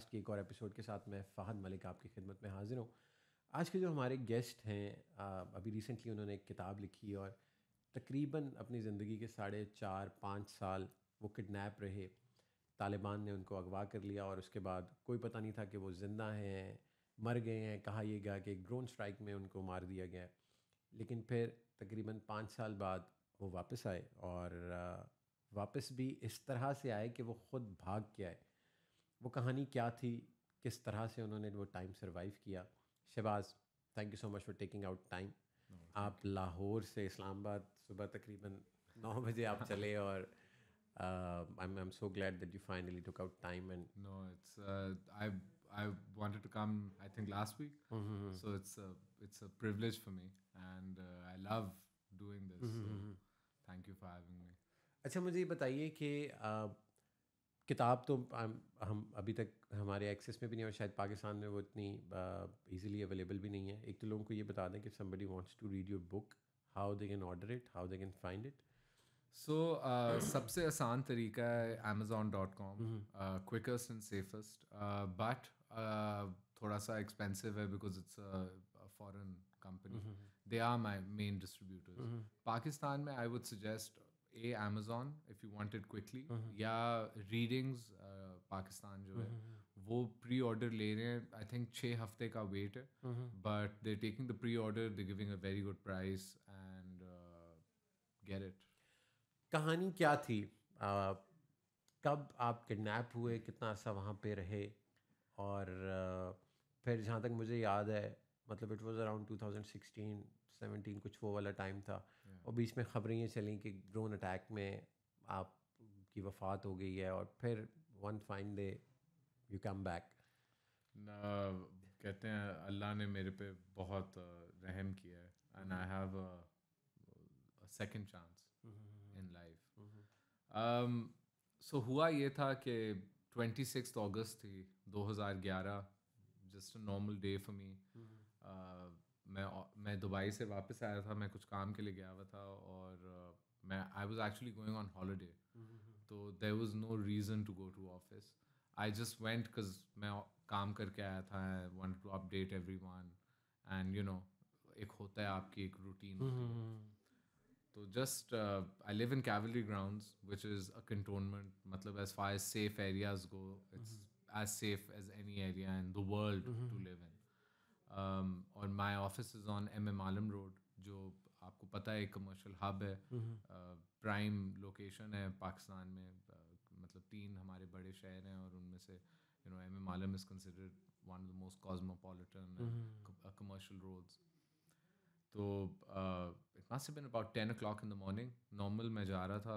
Podcast के एक और एपिसोड के साथ मैं फ़हद मलिक आपकी खिदमत में हाज़िर हूँ। आज के जो हमारे गेस्ट हैं अभी रिसेंटली उन्होंने एक किताब लिखी और तकरीबन अपनी ज़िंदगी के 4.5-5 साल वो किडनैप रहे। तालिबान ने उनको अगवा कर लिया और उसके बाद कोई पता नहीं था कि वो ज़िंदा हैं, मर गए हैं। कहा यह गया कि एक ड्रोन स्ट्राइक में उनको मार दिया गया। लेकिन फिर तकरीबन 5 साल बाद वो वापस आए और वापस भी इस तरह से आए कि वो ख़ुद भाग के आए। वो कहानी क्या थी, किस तरह से उन्होंने वो टाइम सर्वाइव किया। Shahbaz, thank you so much for taking out time. आप लाहौर से इस्लामाबाद सुबह तकरीबन 9 बजे आप चले और I'm so glad that you finally took out time and No, it's I wanted to come I think last week, so it's a privilege for me, and I love doing this. So thank you for having me. अच्छा मुझे ये बताइए कि किताब तो हम अभी तक हमारे एक्सेस में भी नहीं और शायद पाकिस्तान में वो इतनी इजीली अवेलेबल भी नहीं है। एक तो लोगों को ये बता दें कि somebody wants to read your book, how they can order it, how they can find it. So सबसे आसान तरीका है Amazon.com, quickest and safest, but थोड़ा सा expensive है because it's a foreign company. They are my main distributors. Pakistan में I would suggest Amazon if you want it quickly, या Readings Pakistan जो है वो प्री ऑर्डर ले रहे हैं। आई थिंक 6 हफ्ते का वेट है, but they taking the pre order, they giving a very good price and get it. कहानी क्या थी? कब आप किडनैप हुए, कितना अर्सा वहाँ पे रहे? और फिर जहाँ तक मुझे याद है मतलब इट वाज अराउंड 2016-17 कुछ वो वाला टाइम था। और बीच में ख़बरें ये चली कि ड्रोन अटैक में आपकी वफ़ात हो गई है और फिर one fine day you come back. कहते हैं अल्लाह ने मेरे पे बहुत रहम किया है, and I have a second chance in life. So हुआ ये था कि 26 अगस्त थी 2011, just a normal day for me. मैं दुबई से वापस आया था, मैं कुछ काम के लिए गया हुआ था, और मैं I was actually going on holiday, तो there was no reason to go to office. I just went because मैं काम करके आया था, I wanted to update everyone, and you know एक होता है आपकी एक रूटीन होती है। तो just I live in Cavalry Grounds, which is a cantonment. मतलब as far as safe areas go, it's as safe as any area in the world to live in. और my office is on MM Alam Road, जो आपको पता है एक commercial hub है, prime location है पाकिस्तान में। मतलब 3 हमारे बड़े शहर हैं, और उनमें से MM Alam is considered one of the most cosmopolitan and commercial roads. तो it must have been about 10 o'clock in the morning. Normal मैं जा रहा था,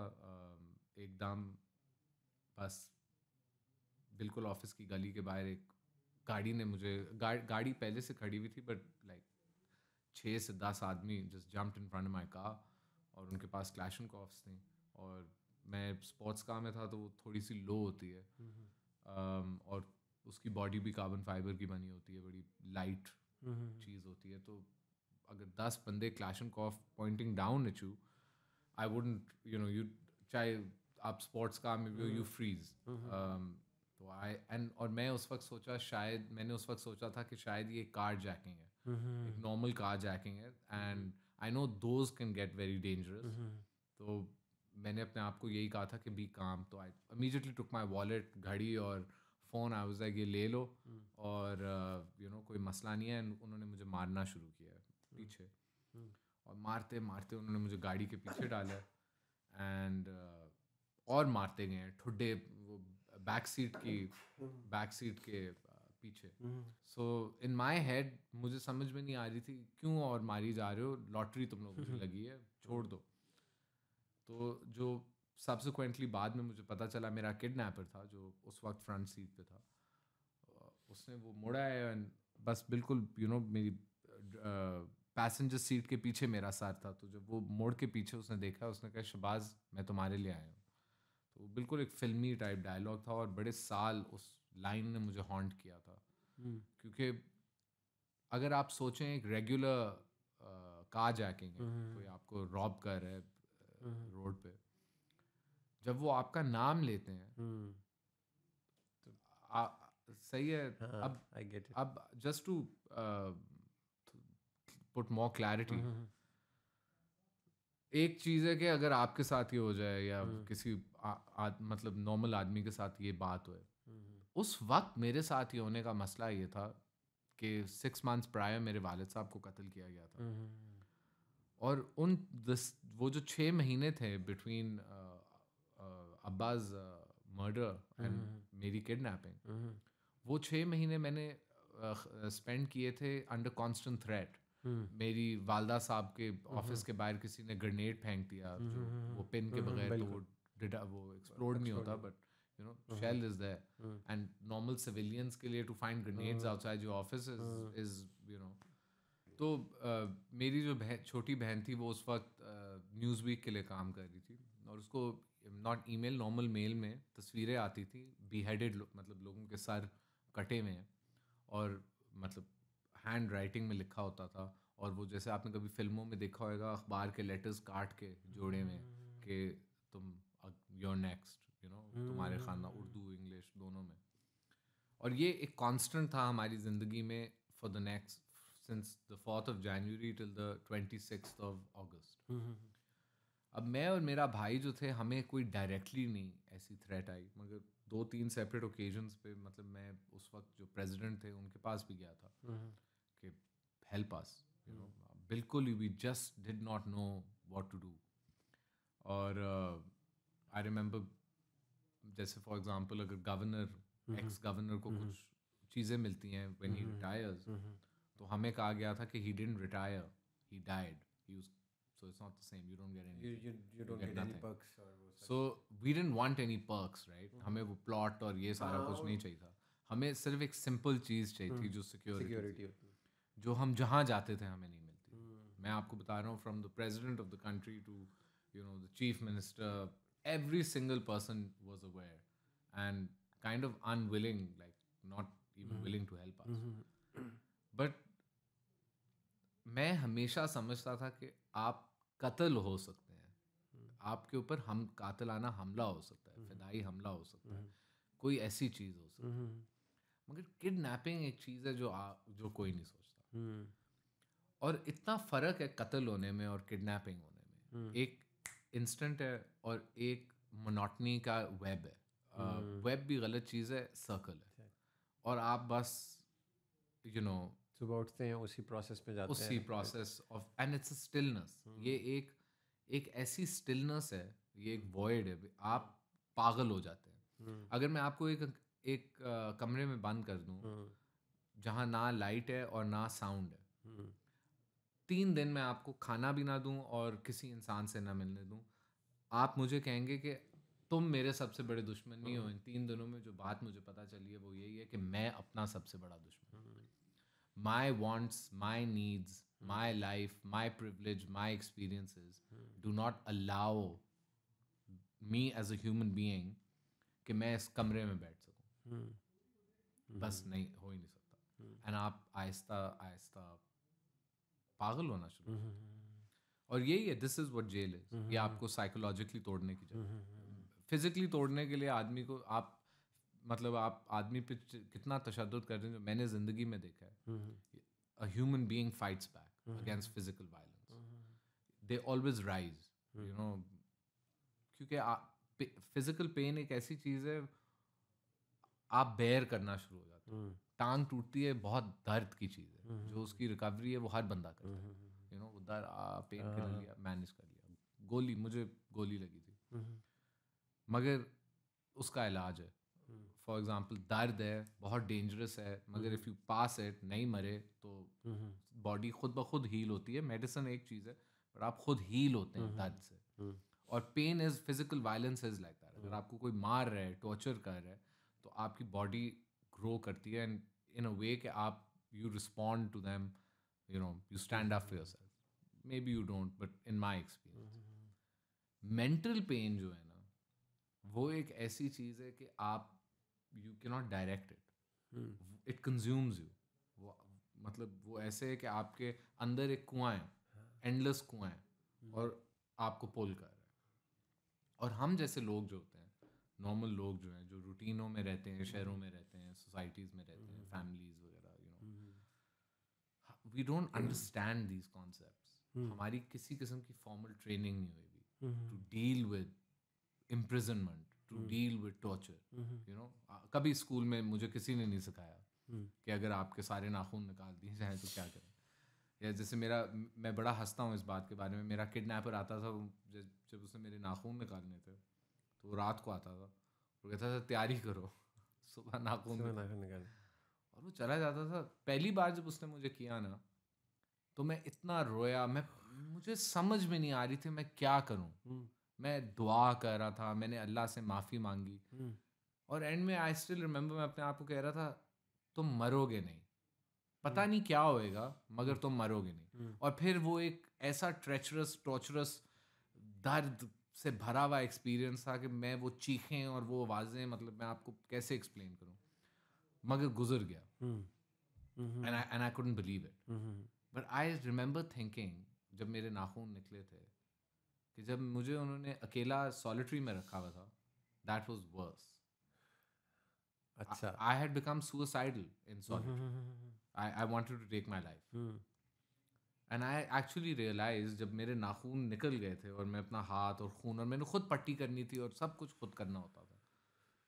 एकदम बस बिल्कुल ऑफिस की गली के बाहर एक गाड़ी ने मुझे गाड़ी पहले से खड़ी हुई थी, बट लाइक 6 से 10 आदमी just jumped in front of my car, और उनके पास क्लैशनकॉफ्स थी, और मैं स्पोर्ट्स कार में था तो वो थोड़ी सी लो होती है, और उसकी बॉडी भी कार्बन फाइबर की बनी होती है, बड़ी लाइट चीज़ होती है। तो अगर 10 बंदे Kalashnikov pointing down at you, I wouldn't you चाहे आप स्पोर्ट्स कार में भी हो, यू फ्रीज। तो और मैं उस वक्त सोचा, शायद मैंने उस वक्त सोचा था कि शायद ये कार जैकिंग है, एक नॉर्मल कार जैकिंग है, and I know those can get very dangerous. तो मैंने अपने आप को यही कहा था कि बी काम। तो I immediately took my wallet, घड़ी और फ़ोन, आई वाज लाइक ये ले लो, और कोई मसला नहीं है। उन्होंने मुझे मारना शुरू किया पीछे, और मारते मारते उन्होंने मुझे गाड़ी के पीछे डाला, एंड और मारते गए ठुड्डे वो बैक सीट के पीछे। सो इन माई हेड मुझे समझ में नहीं आ रही थी क्यों और मारी जा रहे हो, लॉटरी तुम लोगों को लगी है, छोड़ दो। तो जो सब्सिक्वेंटली बाद में मुझे पता चला मेरा किडनैपर था, जो उस वक्त फ्रंट सीट पे था, उसने वो मुड़ा है, बस बिल्कुल मेरी पैसेंजर सीट के पीछे मेरा सर था। तो जब वो मोड़ के पीछे उसने देखा, उसने कहा शहबाज मैं तुम्हारे लिए आया हूँ। तो बिल्कुल एक फिल्मी टाइप डायलॉग था, और बड़े साल उस लाइन ने मुझे हॉन्ट किया था, क्योंकि अगर आप सोचें एक रेगुलर कार जैकिंग है, कोई आपको रॉब कर रहा है रोड पे, जब वो आपका नाम लेते हैं तो सही है. हाँ, I get it. अब just to put more clarity, एक चीज़ है कि अगर आपके साथ ये हो जाए या किसी मतलब नॉर्मल आदमी के साथ ये बात होए, उस वक्त मेरे साथ ये होने का मसला ये था कि 6 months प्रायर मेरे वालिद साहब को कत्ल किया गया था. और वो जो 6 महीने थे बिटवीन अब्बास मर्डर एंड मेरी किडनैपिंग, वो 6 महीने मैंने स्पेंड किए थे अंडर कांस्टेंट थ्रेट. मेरी वालदा साहब के ऑफिस के बाहर किसी ने ग्रेनेड फेंक दिया, जो वो पिन के बगैर तो वो एक्सप्लोड नहीं होता, but you know shell is there, and normal civilians के लिए to find grenades outside your office is you know. तो मेरी जो छोटी बहन थी वो उस वक्त न्यूज़ वीक के लिए काम कर रही थी, और उसको नॉट ईमेल नॉर्मल मेल में तस्वीरें आती थी beheaded मतलब लोगों के सर कटे हुए हैं, और मतलब हैंड राइटिंग में लिखा होता था, और वो जैसे आपने कभी फिल्मों में देखा होगा अखबार के लेटर्स काट के जोड़े में कि तुम योर नेक्स्ट, यू नो, तुम्हारे खाना, उर्दू इंग्लिश दोनों में. और ये एक कांस्टेंट था हमारी ज़िंदगी में for the next since the 4th of January till the 26th of August. अब मैं और मेरा भाई जो थे, हमें कोई डायरेक्टली नहीं ऐसी थ्रेट आई, मगर 2-3 सेपरेट ओकेजन्स पे मतलब मैं उस वक्त जो प्रेसिडेंट थे उनके पास भी गया था कि हेल्प अस, यू नो. बिल्कुल we just did not know what to do. और आई रिमेंबर जैसे फॉर एग्जांपल अगर गवर्नर एक्स गवर्नर को कुछ चीज़ें मिलती हैं व्हेन ही रिटायर्स, तो हमें कहा गया था कि he didn't retire, he died. So it's not the same. You don't get anything. You don't get any perks or so we didn't want any perks, right? हमें वो plot और ये सारा कुछ नहीं चाहिए था. हमें सिर्फ एक सिंपल चीज़ चाहिए थी जो सिक्योरिटी होती, जो हम जहाँ जाते थे हमें नहीं मिलती. मैं आपको बता रहा हूँ, from the president of the country to you know the chief minister, every single person was aware and kind of unwilling, like not even willing to help us. But मैं हमेशा समझता था कि आप कत्ल हो सकते हैं, आपके ऊपर हम कातिलाना हमला हो सकता है, फिदाई हमला हो सकता है, कोई ऐसी चीज़ हो सकती है, मगर किडनैपिंग एक चीज़ है जो कोई नहीं सोचता. और इतना फ़र्क है कत्ल होने में और किडनैपिंग होने में. एक इंस्टेंट है और एक मोनोटनी का वेब है. वेब भी गलत चीज़ है, सर्कल है, और आप बस यू नो सुबह उठते हैं उसी प्रोसेस में जाते हैं, उसी process of, and it's a stillness. ये एक ऐसी स्टिलनेस है, ये एक वॉइड है, आप पागल हो जाते हैं. अगर मैं आपको एक कमरे में बंद कर दूं जहाँ ना लाइट है और ना साउंड है, 3 दिन मैं आपको खाना भी ना दूं और किसी इंसान से ना मिलने दूं, आप मुझे कहेंगे कि तुम मेरे सबसे बड़े दुश्मन नहीं हो. इन 3 दिनों में जो बात मुझे पता चली है वो यही है कि मैं अपना सबसे बड़ा दुश्मन हूँ. My wants, my needs, my life, my privilege, my experiences do not allow me as a human being कि मैं इस कमरे में बैठ सकूं. बस नहीं, हो ही नहीं सकता. एंड आप आहिस्ता आहिस्ता पागल होना शुरू. और यही है, this is what jail is. ये आपको साइकोलॉजिकली तोड़ने की जगह, फिजिकली तोड़ने के लिए आदमी को आप मतलब आप आदमी पे कितना तशद्दुद कर रहे हैं, जो मैंने ज़िंदगी में देखा है. A human being fights back against physical violence. They always rise, you know, क्योंकि फिजिकल पेन एक ऐसी चीज़ है, आप बेयर करना शुरू हो जाते हैं. टांग टूटती है, बहुत दर्द की चीज़ है, जो उसकी रिकवरी है वो हर बंदा करता है. यू नो, उधर पेन कर लिया, मैनेज कर लिया. मुझे गोली लगी थी, मगर उसका इलाज है. फॉर एग्जाम्पल दर्द है, बहुत डेंजरस है, मगर इफ़ यू पास इट, नहीं मरे तो बॉडी खुद ब खुद हील होती है. मेडिसिन एक चीज़ है, पर आप खुद हील होते हैं दर्द से. और pain is physical violence is like that. अगर आपको कोई मार रहा है, टॉर्चर कर रहा है, तो आपकी बॉडी ग्रो करती है एंड इन अ वे कि आप you respond to them, you know, you stand up for yourself. May be you don't, but in my experience mental pain जो है ना, वो एक ऐसी चीज़ है कि आप you cannot direct it. It consumes you. मतलब वो ऐसे है कि आपके अंदर एक कुआं है, एंडलेस कुआं है, और आपको पुल कर रहा है. और हम जैसे लोग जो होते हैं, नॉर्मल लोग जो हैं, जो रूटीनों में रहते हैं, शहरों में रहते हैं, सोसाइटीज़ में रहते हैं, फैमिलीज़ वगैरह, we don't understand these concepts. हमारी किसी किस्म की फॉर्मल ट्रेनिंग नहीं हुई to deal with imprisonment, to deal with torture. कभी स्कूल में मुझे किसी ने नहीं सिखाया कि अगर आपके सारे नाखून निकाल दिए जाएँ तो क्या करें. या जैसे मैं बड़ा हंसता हूँ इस बात के बारे में. मेरा किडनैपर आता था, जब उसने मेरे नाखून निकालने थे तो वो रात को आता था और कहता था तैयारी करो, सुबह नाखून निकाल. और वो चला जाता था. पहली बार जब उसने मुझे किया ना, तो मैं इतना रोया. मुझे समझ में नहीं आ रही थी मैं क्या करूं. मैं दुआ कर रहा था, मैंने अल्लाह से माफ़ी मांगी, और एंड में आई स्टिल रिमेंबर मैं अपने आप को कह रहा था तुम मरोगे नहीं, पता नहीं क्या होएगा मगर तुम मरोगे नहीं. और फिर वो एक ऐसा ट्रेचरस टॉर्चरस दर्द से भरा हुआ एक्सपीरियंस था कि मैं वो चीखें और वो आवाज़ें, मतलब मैं आपको कैसे एक्सप्लेन करूं, मगर गुजर गया. and I couldn't believe it. But I remember thinking, जब मेरे नाखून निकले थे, कि जब मुझे उन्होंने अकेला सॉलिटरी में रखा हुआ था, that was worse. अच्छा. I had become suicidal in solitary. I wanted to take my life. And I actually realized जब मेरे नाखून निकल गए थे और मैं अपना हाथ और खून, और मैंने खुद पट्टी करनी थी और सब कुछ खुद करना होता था,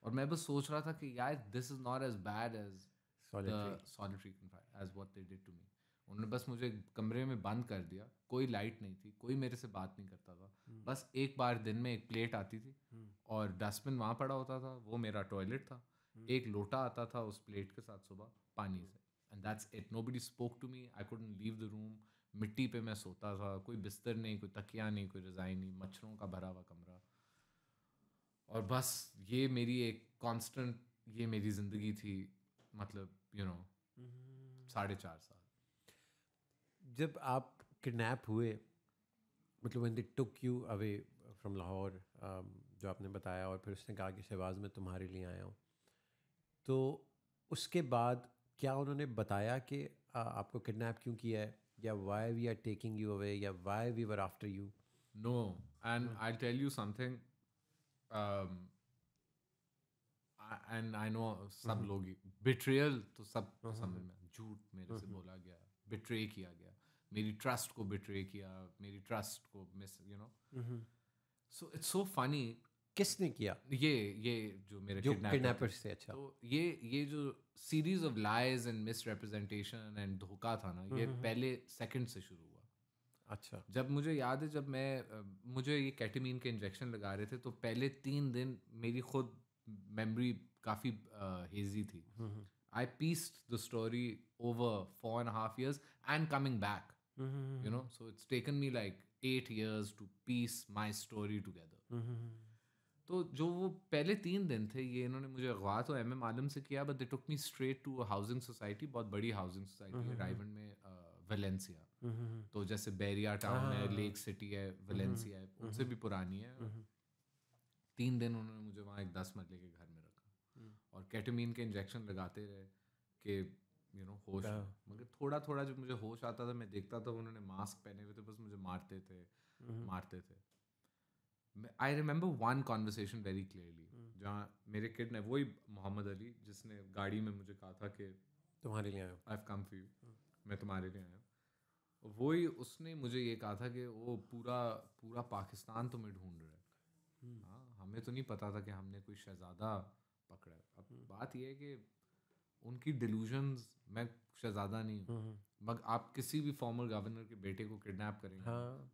और मैं बस सोच रहा था कि यार this is not as bad as the solitary confinement, as what they did to me. उन्होंने बस मुझे कमरे में बंद कर दिया, कोई लाइट नहीं थी, कोई मेरे से बात नहीं करता था. बस एक बार दिन में एक प्लेट आती थी और डस्टबिन वहाँ पड़ा होता था, वो मेरा टॉयलेट था. एक लोटा आता था उस प्लेट के साथ सुबह पानी से, and that's it. Nobody spoke to me, I couldn't leave the room. मिट्टी पे मैं सोता था, कोई बिस्तर नहीं, कोई तकिया नहीं, कोई रज़ाई नहीं, मच्छरों का भरा हुआ कमरा. और बस ये मेरी एक कांस्टेंट, ये मेरी ज़िंदगी थी, मतलब 4.5 साल. जब आप किडनैप हुए, मतलब when they took you away from Lahore, जो आपने बताया, और फिर उसने कहा कि शहबाज मैं तुम्हारे लिए आया हूँ, तो उसके बाद क्या उन्होंने बताया कि आपको किडनैप क्यों किया है, या why we are taking you away, या why we were after you? No, and I'll tell you something. And I know सब लोग betrayal तो सब समझ में, झूठ मेरे से बोला गया, betray किया गया, मेरी ट्रस्ट को betray किया, मेरी ट्रस्ट को so it's so funny. किसने किया? ये जो मेरे किडनैपर्स थे. अच्छा. तो ये जो series of lies and misrepresentation and धोखा था ना, ये पहले सेकंड से शुरू हुआ. अच्छा. जब मुझे याद है, जब मुझे ये केटामीन के इंजेक्शन लगा रहे थे, तो पहले 3 दिन मेरी खुद मेमोरी काफ़ी हेजी थी. I pieced the story over 4.5 years and coming back. So it's taken me like 8 years to piece my story together. तो जो वो पहले 3 दिन थे, ये इन्होंने मुझे अगवा तो MM आलम से किया, but they took me straight to a housing society, बहुत बड़ी हाउसिंग सोसाइटी है रायवन में, वेलेंसिया. तो जैसे बैरिया टाउन है, लेक सिटी है, वेलेंसिया है, उनसे भी पुरानी है. 3 दिन उन्होंने मुझे वहाँ एक 10 मरले के घर में रखा और केटामीन के इंजेक्शन लगाते रहे कि होश. मगर थोड़ा थोड़ा जब मुझे होश आता था, मैं देखता था उन्होंने मास्क पहने हुए थे, बस मुझे मारते थे. I remember one conversation very clearly, जहाँ मेरे किड ने, वही मोहम्मद अली जिसने गाड़ी में मुझे कहा था कि तुम्हारे लिए आया हूँ, I have come for you, मैं तुम्हारे लिए आया हूँ. वही उसने मुझे ये कहा था कि वो पूरा पाकिस्तान तुम्हें ढूंढ रहा है. हाँ, हमें तो नहीं पता था कि हमने कोई शहज़ादा पकड़ा है. अब बात यह है कि उनकी डिल्यूजन्स, मैं शहज़ादा नहीं हूँ, मगर आप किसी भी फॉर्मर गवर्नर के बेटे को किडनैप करेंगे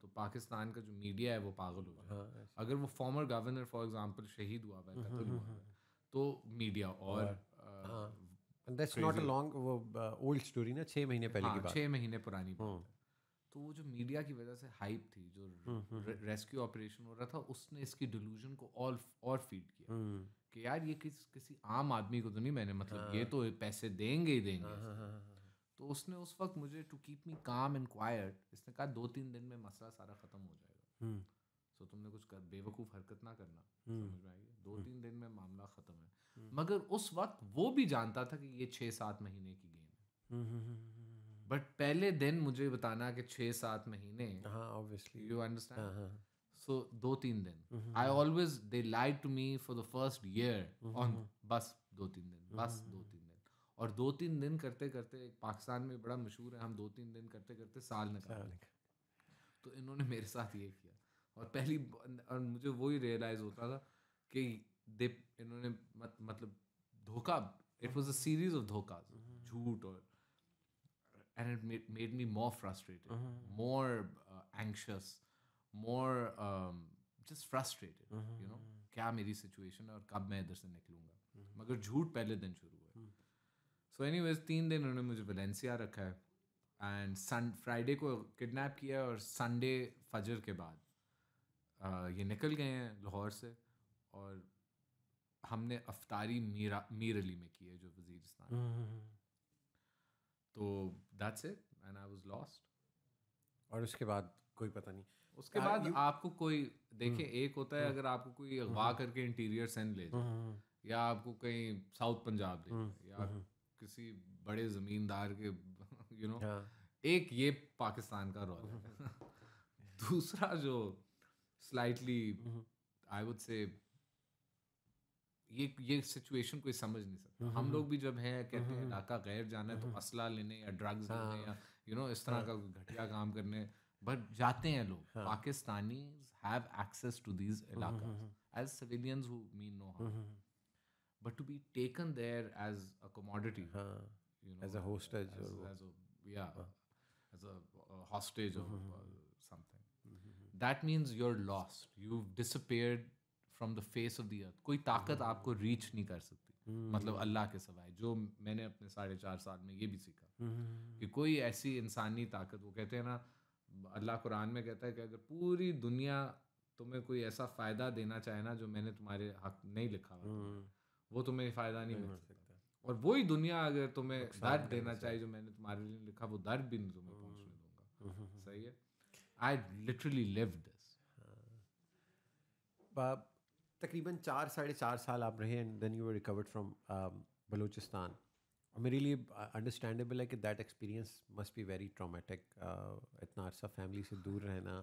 तो पाकिस्तान का जो मीडिया है वो पागल हो जाएगा. अगर वो फॉर्मर गवर्नर फॉर एग्जांपल शहीद हुआ है, कत्ल हुआ है, तो मीडिया और दैट्स नॉट अ लॉन्ग, वो ओल्ड स्टोरी ना, 6 महीने पहले की बात, 6 महीने पुरानी बात है. तो वो जो मीडिया की वजह से हाइप थी, जो रेस्क्यू ऑपरेशन हो रहा था, उसने इसकी डिल्यूजन को और फीड किया कि यार ये किसी आम आदमी को तो नहीं, मैंने मतलब ये तो पैसे देंगे ही देंगे. तो उसने उस वक्त मुझे, टू कीप मी काम एंड क्वाइट, इसने कहा 2-3 दिन में मसला सारा ख़त्म हो जाएगा. सो तुमने कुछ बेवकूफ़ हरकत ना करना. समझ में आई? 2-3 दिन में मामला ख़त्म है. मगर उस वक्त वो भी जानता था कि ये 6-7 महीने की गेम है. बट पहले दिन मुझे बताना कि 6-7 महीने, हाँ ऑब्वियसली, यू अंडरस्टैंड. So 2-3 दिन. I always, they lied to me for the first year on बस 2-3 दिन, बस 2-3 दिन. और 2-3 दिन करते करते, पाकिस्तान में बड़ा मशहूर है, हम 2-3 दिन करते करते साल निकाल. तो इन्होंने मेरे साथ ये किया. और और मुझे वही रियलाइज होता था कि इन्होंने मतलब धोखा, it was a series of धोखा, झूठ, और and it made me more frustrated, more anxious, more just frustrated, you know, क्या मेरी सिचुएशन है और कब मैं इधर से निकलूंगा. मगर झूठ पहले दिन शुरू हुआ. सो एनीवेज 3 दिन उन्होंने मुझे वेलेंसिया रखा है, एंड फ्राइडे को किडनैप किया, और संडे फजर के बाद ये निकल गए हैं लाहौर से, और हमने अफ्तारी मीर अली में की है, जो वजीरिस्तान. तो that's it, and I was lost. और उसके बाद कोई पता नहीं. उसके बाद आपको कोई देखिए, एक होता है अगर आपको कोई अगवा करके इंटीरियर सेंड ले जाए, या आपको कहीं साउथ पंजाब ले जाए, या किसी बड़े जमींदार के यू नो, एक ये पाकिस्तान का रोल है. दूसरा जो स्लाइटली आई वुड से, ये सिचुएशन कोई समझ नहीं सकता. हम लोग भी जब हैं कहते हैं इलाका गैर जाना है, तो असला लेने या ड्रग्स लेने या यू नो इस तरह का घटिया काम करने, बट जाते हैं लोग. Pakistani have access to these इलाकास as civilians who mean no harm, but to be taken there as a commodity, you know, as a hostage, as a hostage or something. That means you're lost. You've disappeared from the face of the earth. कोई ताकत आपको reach नहीं कर सकती, मतलब अल्लाह के सिवाय. जो मैंने अपने 4.5 साल में ये भी सीखा कि कोई ऐसी इंसानी ताकत, वो कहते हैं ना, अल्लाह कुरान में कहता है कि अगर पूरी दुनिया तुम्हें कोई ऐसा फ़ायदा देना चाहे ना जो मैंने तुम्हारे हक नहीं लिखा हुआ, वो तुम्हें फ़ायदा नहीं मिल सकता. और वही दुनिया अगर तुम्हें दर्द देना चाहिए जो मैंने तुम्हारे लिए लिखा, वो दर्द भी नहीं तुम्हें पहुंचने दूंगा. सही है. I literally lived this. तकरीबन 4-4.5 साल आप रहे, and then you were recovered from Balochistan. और मेरे लिए अंडरस्टैंडेबल है कि that experience must be very traumatic. इतना अरसा फैमिली से दूर रहना,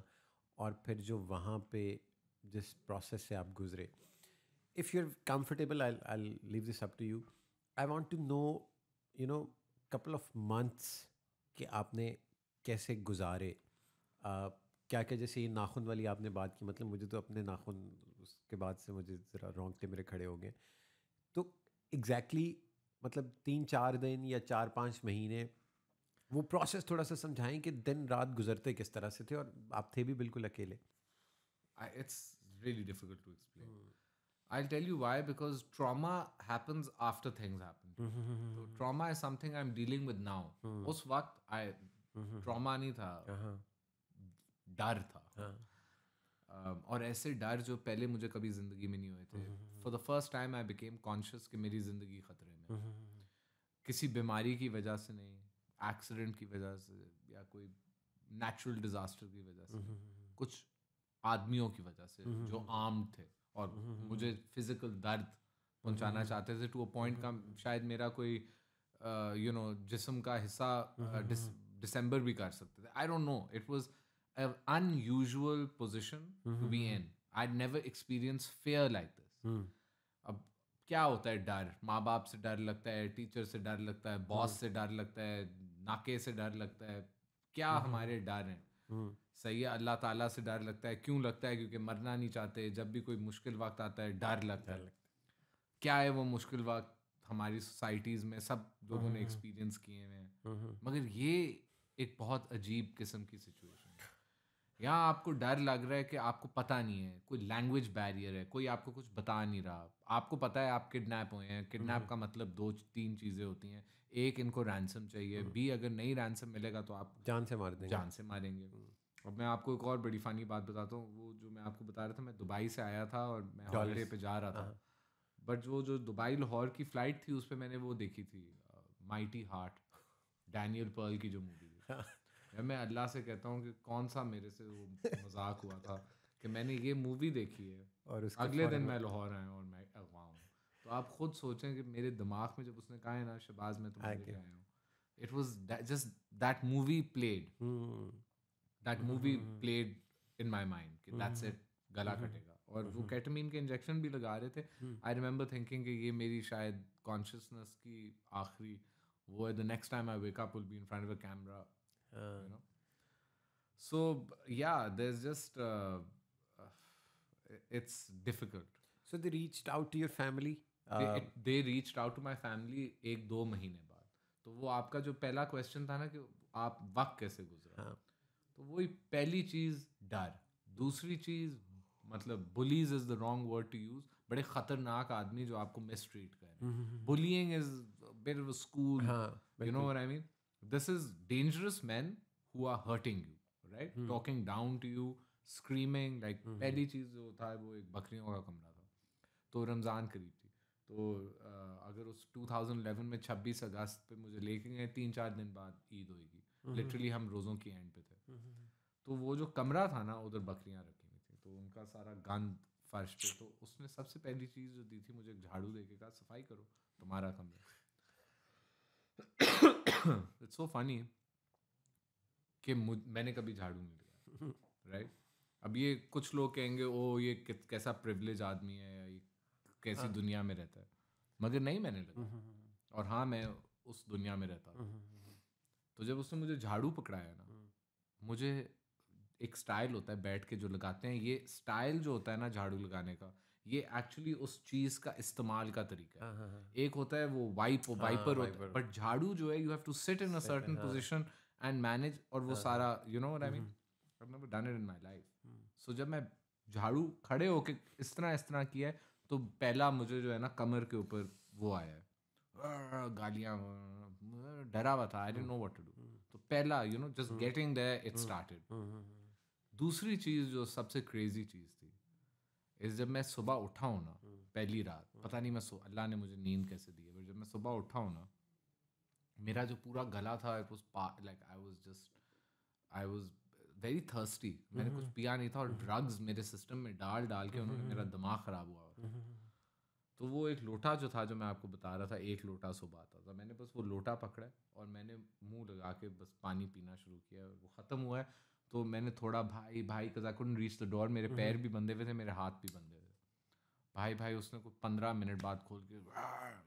और फिर जो वहाँ पे जिस प्रोसेस से आप गुजरे. If you are comfortable, I leave this up to you. I want to know, you know, couple of months कि आपने कैसे गुजारे. क्या क्या, जैसे ये नाखून वाली आपने बात की, मतलब मुझे तो अपने नाखून उसके बाद से मुझे ज़रा रोंगटे मेरे खड़े हो गए. तो एग्जैक्टली मतलब 3-4 दिन या 4-5 महीने, वो प्रोसेस थोड़ा सा समझाएं कि दिन रात गुजरते किस तरह से थे, और आप थे भी बिल्कुल अकेले. It's really difficult to explain. I'll tell you why, because trauma happens after things happen. So trauma is something I'm dealing with now. उस वक्त trauma नहीं था, डर था. और ऐसे डर जो पहले मुझे कभी ज़िंदगी में नहीं हुए थे. For the first time I became conscious कि मेरी ज़िंदगी ख़तरे में. किसी बीमारी की वजह से नहीं, एक्सीडेंट की वजह से, या कोई नेचुरल डिज़ास्टर की वजह से, कुछ आदमियों की वजह से जो आर्म्ड थे और मुझे फिजिकल दर्द पहुंचाना चाहते थे, टू अ पॉइंट का शायद मेरा कोई यू नो जिस्म का हिस्सा डिसम्बर भी कर सकते थे. I don't know, it was an unusual position to be in. I'd never experienced fear like this. अब क्या होता है डर? माँ बाप से डर लगता है, टीचर से डर लगता है, बॉस से डर लगता है, नाके से डर लगता है. क्या हमारे डर हैं? सही है. अल्लाह ताला से डर लगता है. क्यों लगता है? क्योंकि मरना नहीं चाहते. जब भी कोई मुश्किल वक्त आता है डर लगता है. क्या है वो मुश्किल वक्त? हमारी सोसाइटीज़ में सब लोगों ने एक्सपीरियंस किए हैं. मगर ये एक बहुत अजीब किस्म की सिचुएशन है. यहाँ आपको डर लग रहा है कि आपको पता नहीं है, कोई लैंग्वेज बैरियर है, कोई आपको कुछ बता नहीं रहा. आपको पता है आप किडनैप हुए हैं. किडनैप का मतलब 2-3 चीज़ें होती हैं. एक, इनको रैंसम चाहिए. बी, अगर नहीं रैंसम मिलेगा तो आप जान से मार देंगे. जान से मारेंगे. अब मैं आपको एक और बड़ी फ़नी बात बताता हूँ. वो जो मैं आपको बता रहा था, मैं दुबई से आया था और मैं हॉलीडे पे जा रहा था. बट वो जो दुबई लाहौर की फ़्लाइट थी, उस पर मैंने वो देखी थी, माइटी हार्ट, डैनियल पर्ल की जो मूवी थी. मैं अल्लाह से कहता हूँ कि कौन सा मेरे से वो मजाक हुआ था कि मैंने ये मूवी देखी है और अगले दिन मैं लाहौर आया और मैं अगवा हूँ. तो आप खुद सोचें कि मेरे दिमाग में जब उसने कहा है ना शहबाज मैं तुम्हें लेके आया हूँ, it was just that movie played in my mind कि दैट्स इट, गला कटेगा, और वो केटामीन के इंजेक्शन भी लगा रहे थे. आई रिमेंबर थिंकिंग कि ये मेरी शायद कॉन्शियसनेस की आखिरी वो है, the next time I wake up will be in front of a camera, you know. So yeah, there's just it's difficult. So they reached out to your family. They reached out to my family 1-2 महीने बाद. तो वो आपका जो पहला question था ना कि आप वक्त कैसे गुजरा, तो वही पहली चीज़ डर. दूसरी चीज़ मतलब bullies is the wrong word to use, बड़े खतरनाक आदमी जो आपको मिसट्रीट करें. Bullying is bit of a school, you know what I mean. This is dangerous man who are hurting you, right, talking down to you, screaming. Like पहली चीज़ जो था वो एक बकरियों का कमरा था. तो रमज़ान करीब थी, तो अगर उस 2011 में 26 अगस्त पे मुझे लेके गए, 3-4 दिन बाद ईद होएगी, लिटरली हम रोज़ों की एंड पे थे. तो वो जो कमरा था ना, उधर बकरियां रखी हुई थी, तो उनका सारा गंद फर्श पे. तो उसने सबसे पहली चीज़ जो दी थी मुझे, एक झाड़ू दे के कहा सफाई करो तुम्हारा कमरा. इट्स सो फनी कि मैंने कभी झाड़ू नहीं लिया, राइट. अब ये कुछ लोग कहेंगे ओ ये कैसा प्रिविलेज आदमी है, या ये कैसी दुनिया में रहता है, मगर नहीं, मैंने लगा. और हाँ, मैं उस दुनिया में रहता था. तो जब उसने मुझे झाड़ू पकड़ाया ना, मुझे एक स्टाइल होता है बैठ के जो लगाते हैं, ये स्टाइल जो होता है ना झाड़ू लगाने का, ये एक्चुअली उस चीज़ का इस्तेमाल का तरीका है. एक होता है वो वाइपर होता है, बट झाड़ू जो है you have to sit in a certain position and manage, और वो सारा, you know what I mean. I have never done it in my life. So जब मैं झाड़ू खड़े होके इस तरह किया है, तो पहला मुझे जो है ना कमर के ऊपर वो आया है, गालियाँ, डरा हुआ था, I didn't know what to do. तो पहला, you know, just getting there it started. दूसरी चीज़ जो सबसे क्रेजी चीज़ थी इस, जब मैं सुबह उठा हूँ ना, पहली रात, पता नहीं मैं अल्लाह ने मुझे नींद कैसे दी है, पर जब मैं सुबह उठा हूँ ना, मेरा जो पूरा गला था, it was like I was very thirsty. मैंने कुछ पिया नहीं था, और ड्रग्स मेरे सिस्टम में डाल के उन्होंने मेरा दिमाग ख़राब हुआ. तो वो एक लोटा जो था, जो मैं आपको बता रहा था, एक लोटा सुबह आता था, मैंने बस वो लोटा पकड़ा और मैंने मुंह लगा के बस पानी पीना शुरू किया. वो ख़त्म हुआ है, तो मैंने थोड़ा भाई because I couldn't reach the door, मेरे पैर भी बंधे हुए थे, मेरे हाथ भी बंधे हुए थे. भाई उसने कुछ 15 मिनट बाद खोल के,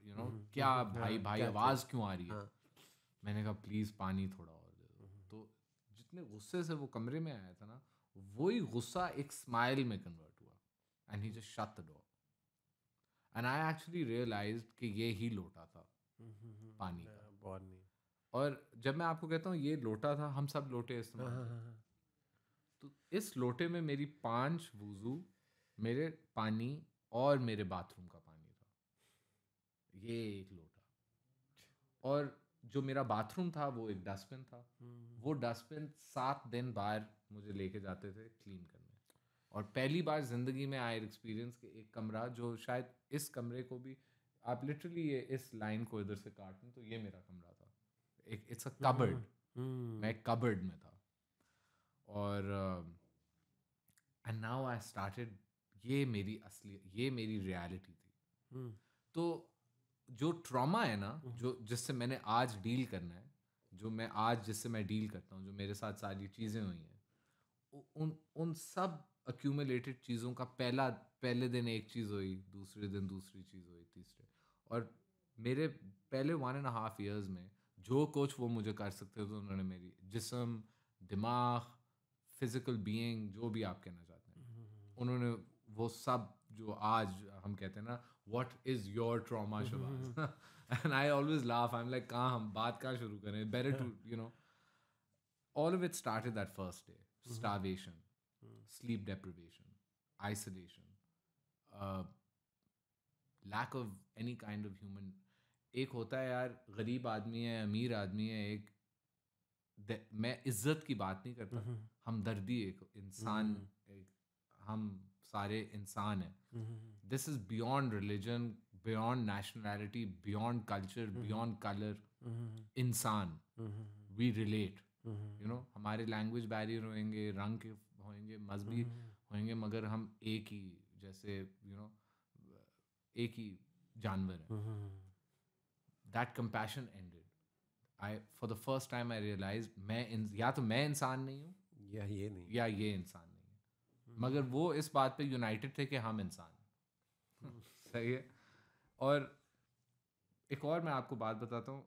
यू नो, क्या भाई आवाज़ क्यों आ रही है. मैंने कहा प्लीज़ पानी थोड़ा और दे दो. तो जितने गुस्से से वो कमरे में आया था ना, वही गुस्सा एक स्माइल में कन्वर्ट हुआ, and he just shut the door. And I actually realized कि ये ही लोटा था पानी का. और जब मैं आपको कहता हूँ ये लोटा था, हम सब लोटे इस्तेमाल करते, तो इस लोटे में मेरी 5 वुज़ू, मेरे पानी और मेरे बाथरूम का पानी था, ये एक लोटा. और जो मेरा बाथरूम था वो एक डस्टबिन था. वो डस्टबिन 7 दिन बाद मुझे लेके जाते थे क्लीन करने. और पहली बार ज़िंदगी में आई एक्सपीरियंस कि एक कमरा, जो शायद इस कमरे को भी आप लिटरली ये इस लाइन को इधर से काटें तो ये मेरा कमरा था, एक इट्स अ कबर्ड. मैं एक कबर्ड में था. और एंड नाउ आई स्टार्टेड, ये मेरी रियलिटी थी. तो जो ट्रॉमा है ना, जो जिससे मैंने आज डील करना है, जिससे मैं डील करता हूँ, जो मेरे साथ सारी चीज़ें हुई हैं, उन सब अक्यूमुलेटेड चीज़ों का पहले दिन एक चीज़ हुई, दूसरे दिन दूसरी चीज़ हुई, तीसरे. और मेरे पहले 1.5 years में जो कुछ वो मुझे कर सकते थे, तो उन्होंने मेरी जिस्म, दिमाग, फिजिकल बीइंग, जो भी आप कहना चाहते हैं, उन्होंने वो सब, जो आज हम कहते हैं ना what is your trauma Shahbaz, and I always laugh, I am like कहाँ हम बात कहाँ शुरू करें, better to, you know. All of it started that first day. Starvation, sleep deprivation, isolation, lack of any kind of human. एक होता है यार, गरीब आदमी है, अमीर आदमी है, मैं इज्जत की बात नहीं करता, हमदर्दी, एक इंसान, हम सारे इंसान हैं. This is beyond religion, beyond nationality, beyond culture, beyond colour. इंसान, वी रिलेट, यू नो. हमारे लैंग्वेज बैरियर होंगे, रंग के होंगे, मजहबी होंगे, मगर हम एक ही, जैसे यू नो, एक ही जानवर है. That compassion ended. For the first time I realize, या तो मैं इंसान नहीं हूँ, या ये नहीं, या ये इंसान नहीं है. मगर वो इस बात पे यूनाइटेड थे कि हम इंसान हैं। सही है। और एक और मैं आपको बात बताता हूँ,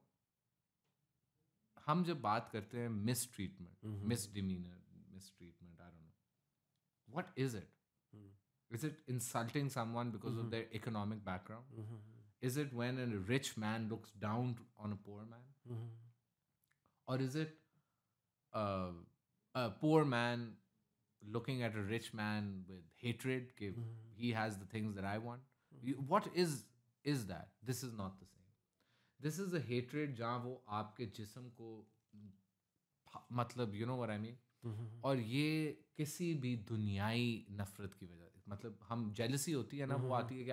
हम जब बात करते हैं miss treatment, miss demeanour, miss treatment, I don't know what is it? Is it insulting someone because of their economic background? Is it when a rich man looks down on a poor man? Or is it uh, a poor man looking at a rich man with hatred? He has the things that I want. What is that? This is not the same. This is a hatred जहाँ वो आपके जिस्म को मतलब you know what I mean? और ये किसी भी दुनियाई नफरत की वजह, मतलब हम जेलसी होती है ना, वो आती है कि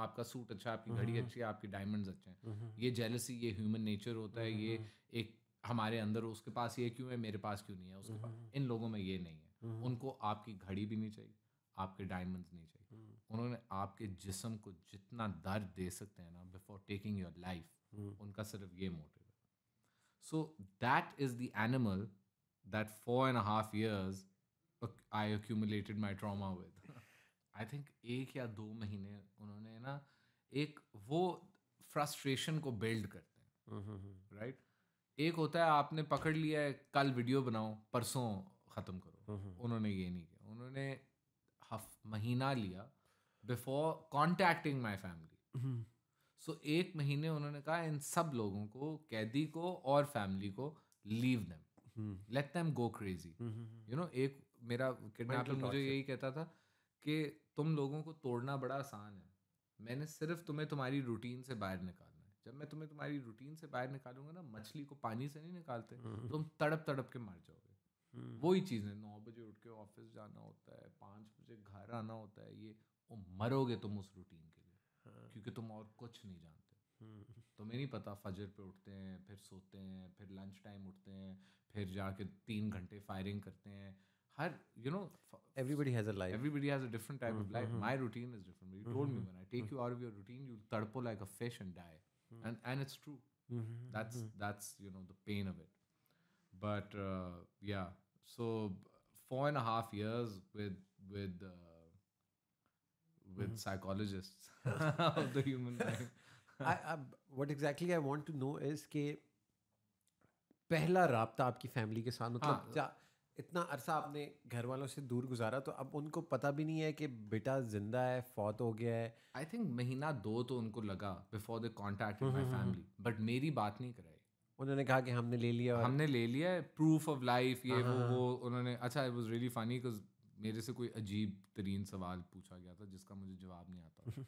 आपका सूट अच्छा है, आपकी घड़ी अच्छी है, आपके डायमंड्स अच्छे हैं। ये जेलसी, ये ह्यूमन नेचर होता है, ये एक हमारे अंदर, उसके पास ये क्यों है, मेरे पास क्यों नहीं है, उसके पास। इन लोगों में ये नहीं है। उनको आपकी घड़ी भी नहीं चाहिए, आपके डायमंड्स नहीं चाहिए। उन्होंने आपके जिस्म को जितना दर्द दे सकते हैं ना बिफोर टेकिंग योर लाइफ, उनका सिर्फ ये मोटिव है। So that is the animal that 4.5 years I accumulated my trauma with. I think 1 या 2 महीने उन्होंने ना एक वो फ्रस्ट्रेशन को बिल्ड करते हैं, राइट? एक होता है आपने पकड़ लिया है, कल वीडियो बनाओ, परसों ख़त्म करो। उन्होंने ये नहीं किया, उन्होंने महीना लिया बिफोर कॉन्टैक्टिंग माई फैमिली। सो 1 महीने उन्होंने कहा इन सब लोगों को, कैदी को और फैमिली को, leave them, let them go crazy. You know, एक मेरा किडनैपर मुझे यही कहता था कि तुम लोगों को तोड़ना बड़ा आसान है, मैंने सिर्फ तुम्हें तुम्हारी रूटीन से बाहर निकालना है। जब मैं तुम्हें तुम्हारी रूटीन से बाहर निकालूंगा ना, मछली को पानी से नहीं निकालते, तुम तड़प तड़प के मर जाओगे। वही चीज़ है, 9 बजे उठ के ऑफिस जाना होता है, 5 बजे घर आना होता है, ये मरोगे तुम उस रूटीन के लिए, क्योंकि तुम और कुछ नहीं जानते। तुम्हें नहीं पता, फजर पे उठते हैं, फिर सोते हैं, फिर लंच टाइम उठते हैं, फिर जाके 3 घंटे फायरिंग करते हैं। हर everybody has a life. Everybody has a different type of life. My routine is different. You told me, when I take you out of your routine, you'll tadpo like a fish and die. And it's true. That's the pain of it. But yeah, so 4.5 years with psychologists of the human mind. What exactly I want to know is कि पहला राब्ता आपकी family के साथ, मतलब इतना अरसा आपने घर वालों से दूर गुजारा, तो अब उनको पता भी नहीं है कि बेटा जिंदा है, फौत हो गया है? आई थिंक महीना 2 तो उनको लगा before they contacted my family, but मेरी बात नहीं कराई। उन्होंने कहा कि हमने ले लिया, हमने ले लिया है, प्रूफ ऑफ लाइफ, ये वो उन्होंने। अच्छा, it was really funny because मेरे से कोई अजीब तरीन सवाल पूछा गया था जिसका मुझे जवाब नहीं आता।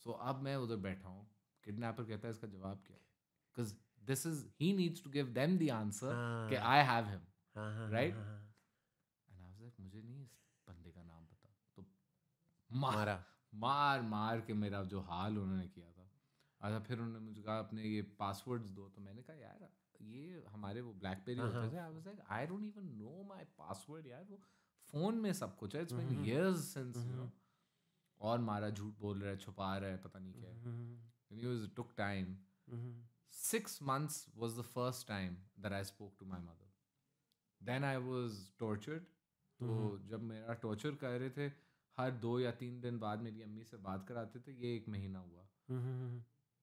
सो अब मैं उधर बैठा हूँ, किडनैपर कहता है इसका जवाब क्या है, because this is, he needs to give them the answer कि I have him, right? And I was like, मुझे नहीं इस बंदे का नाम पता। तो मार के मेरा जो हाल उन्होंने किया था। अच्छा, फिर उन्होंने मुझे कहा अपने ये पासवर्ड्स दो, तो मैंने कहा यार ये हमारे वो ब्लैकबेरी होते थे। आई was like, I don't even know my password यार, वो फोन में सब कुछ है, इट्स बीन इयर्स सिंस, और मारा, झूठ बोल रहा है, छुपा रहा है, पता नहीं क्या है। It took time. 6 months was the first time that I spoke to my mother. Then I was tortured. तो जब मेरा टॉर्चर कर रहे थे, हर 2 या 3 दिन बाद मेरी अम्मी से बात कराते थे। ये 1 महीना हुआ।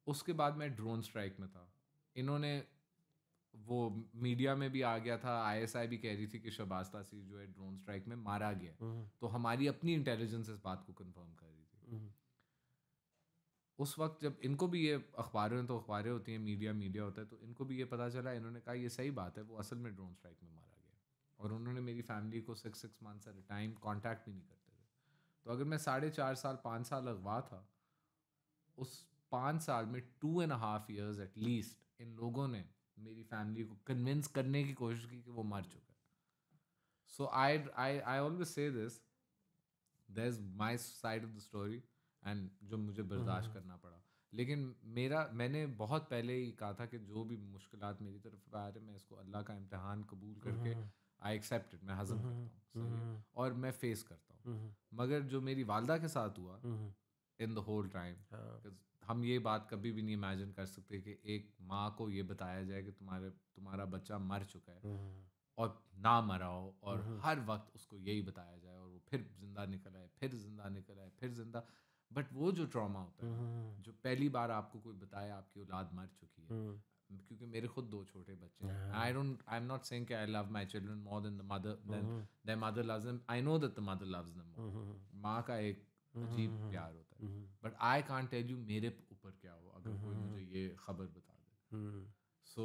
उसके बाद मैं ड्रोन स्ट्राइक में था। इन्होंने, वो मीडिया में भी आ गया था, ISI भी कह रही थी कि शहबाज तासीर जो है ड्रोन स्ट्राइक में मारा गया। तो हमारी अपनी इंटेलिजेंस इस बात को कंफर्म कर रही थी। उस वक्त जब इनको भी ये, अखबारों में तो अखबारें होती हैं, मीडिया होता है, तो इनको भी ये पता चला। इन्होंने कहा ये सही बात है, वो असल में ड्रोन स्ट्राइक में मारा गया। और उन्होंने मेरी फैमिली को 6 months at a time contact भी नहीं करते थे। तो अगर मैं 4.5 साल 5 साल अगवा था, उस 5 साल में 2.5 years एटलीस्ट इन लोगों ने मेरी फैमिली को कन्विंस करने की कोशिश की कि वो मर चुका है। So I always say this, there is my side of the story, and जो मुझे बर्दाश्त करना पड़ा। लेकिन मैंने बहुत पहले ही कहा था कि जो भी मुश्किलात मेरी तरफ आ रहे, मैं इसको अल्लाह का इम्तिहान कबूल करके आई एक्सेप्ट इट, मैं हज़म करता हूँ और मैं फेस करता हूँ। मगर जो मेरी वालदा के साथ हुआ इन द होल टाइम, हम ये बात कभी भी नहीं इमेजिन कर सकते कि एक माँ को ये बताया जाए कि तुम्हारा बच्चा मर चुका है और ना मरा हो, और हर वक्त उसको यही बताया जाए और वो फिर जिंदा निकल आए, फिर जिंदा निकल आए, फिर जिंदा. बट वो जो ट्रॉमा होता है ना, जो पहली बार आपको कोई बताए आपकी औलाद मर चुकी है, क्योंकि मेरे खुद 2 छोटे बच्चे हैं. आई एम नॉट सेइंग कि I love my children more than the mother then mother loves them. I know that the mother loves them more. माँ का एक अजीब प्यार होता है. But I can't tell you मेरे ऊपर क्या हो अगर कोई मुझे ये खबर बता दे. सो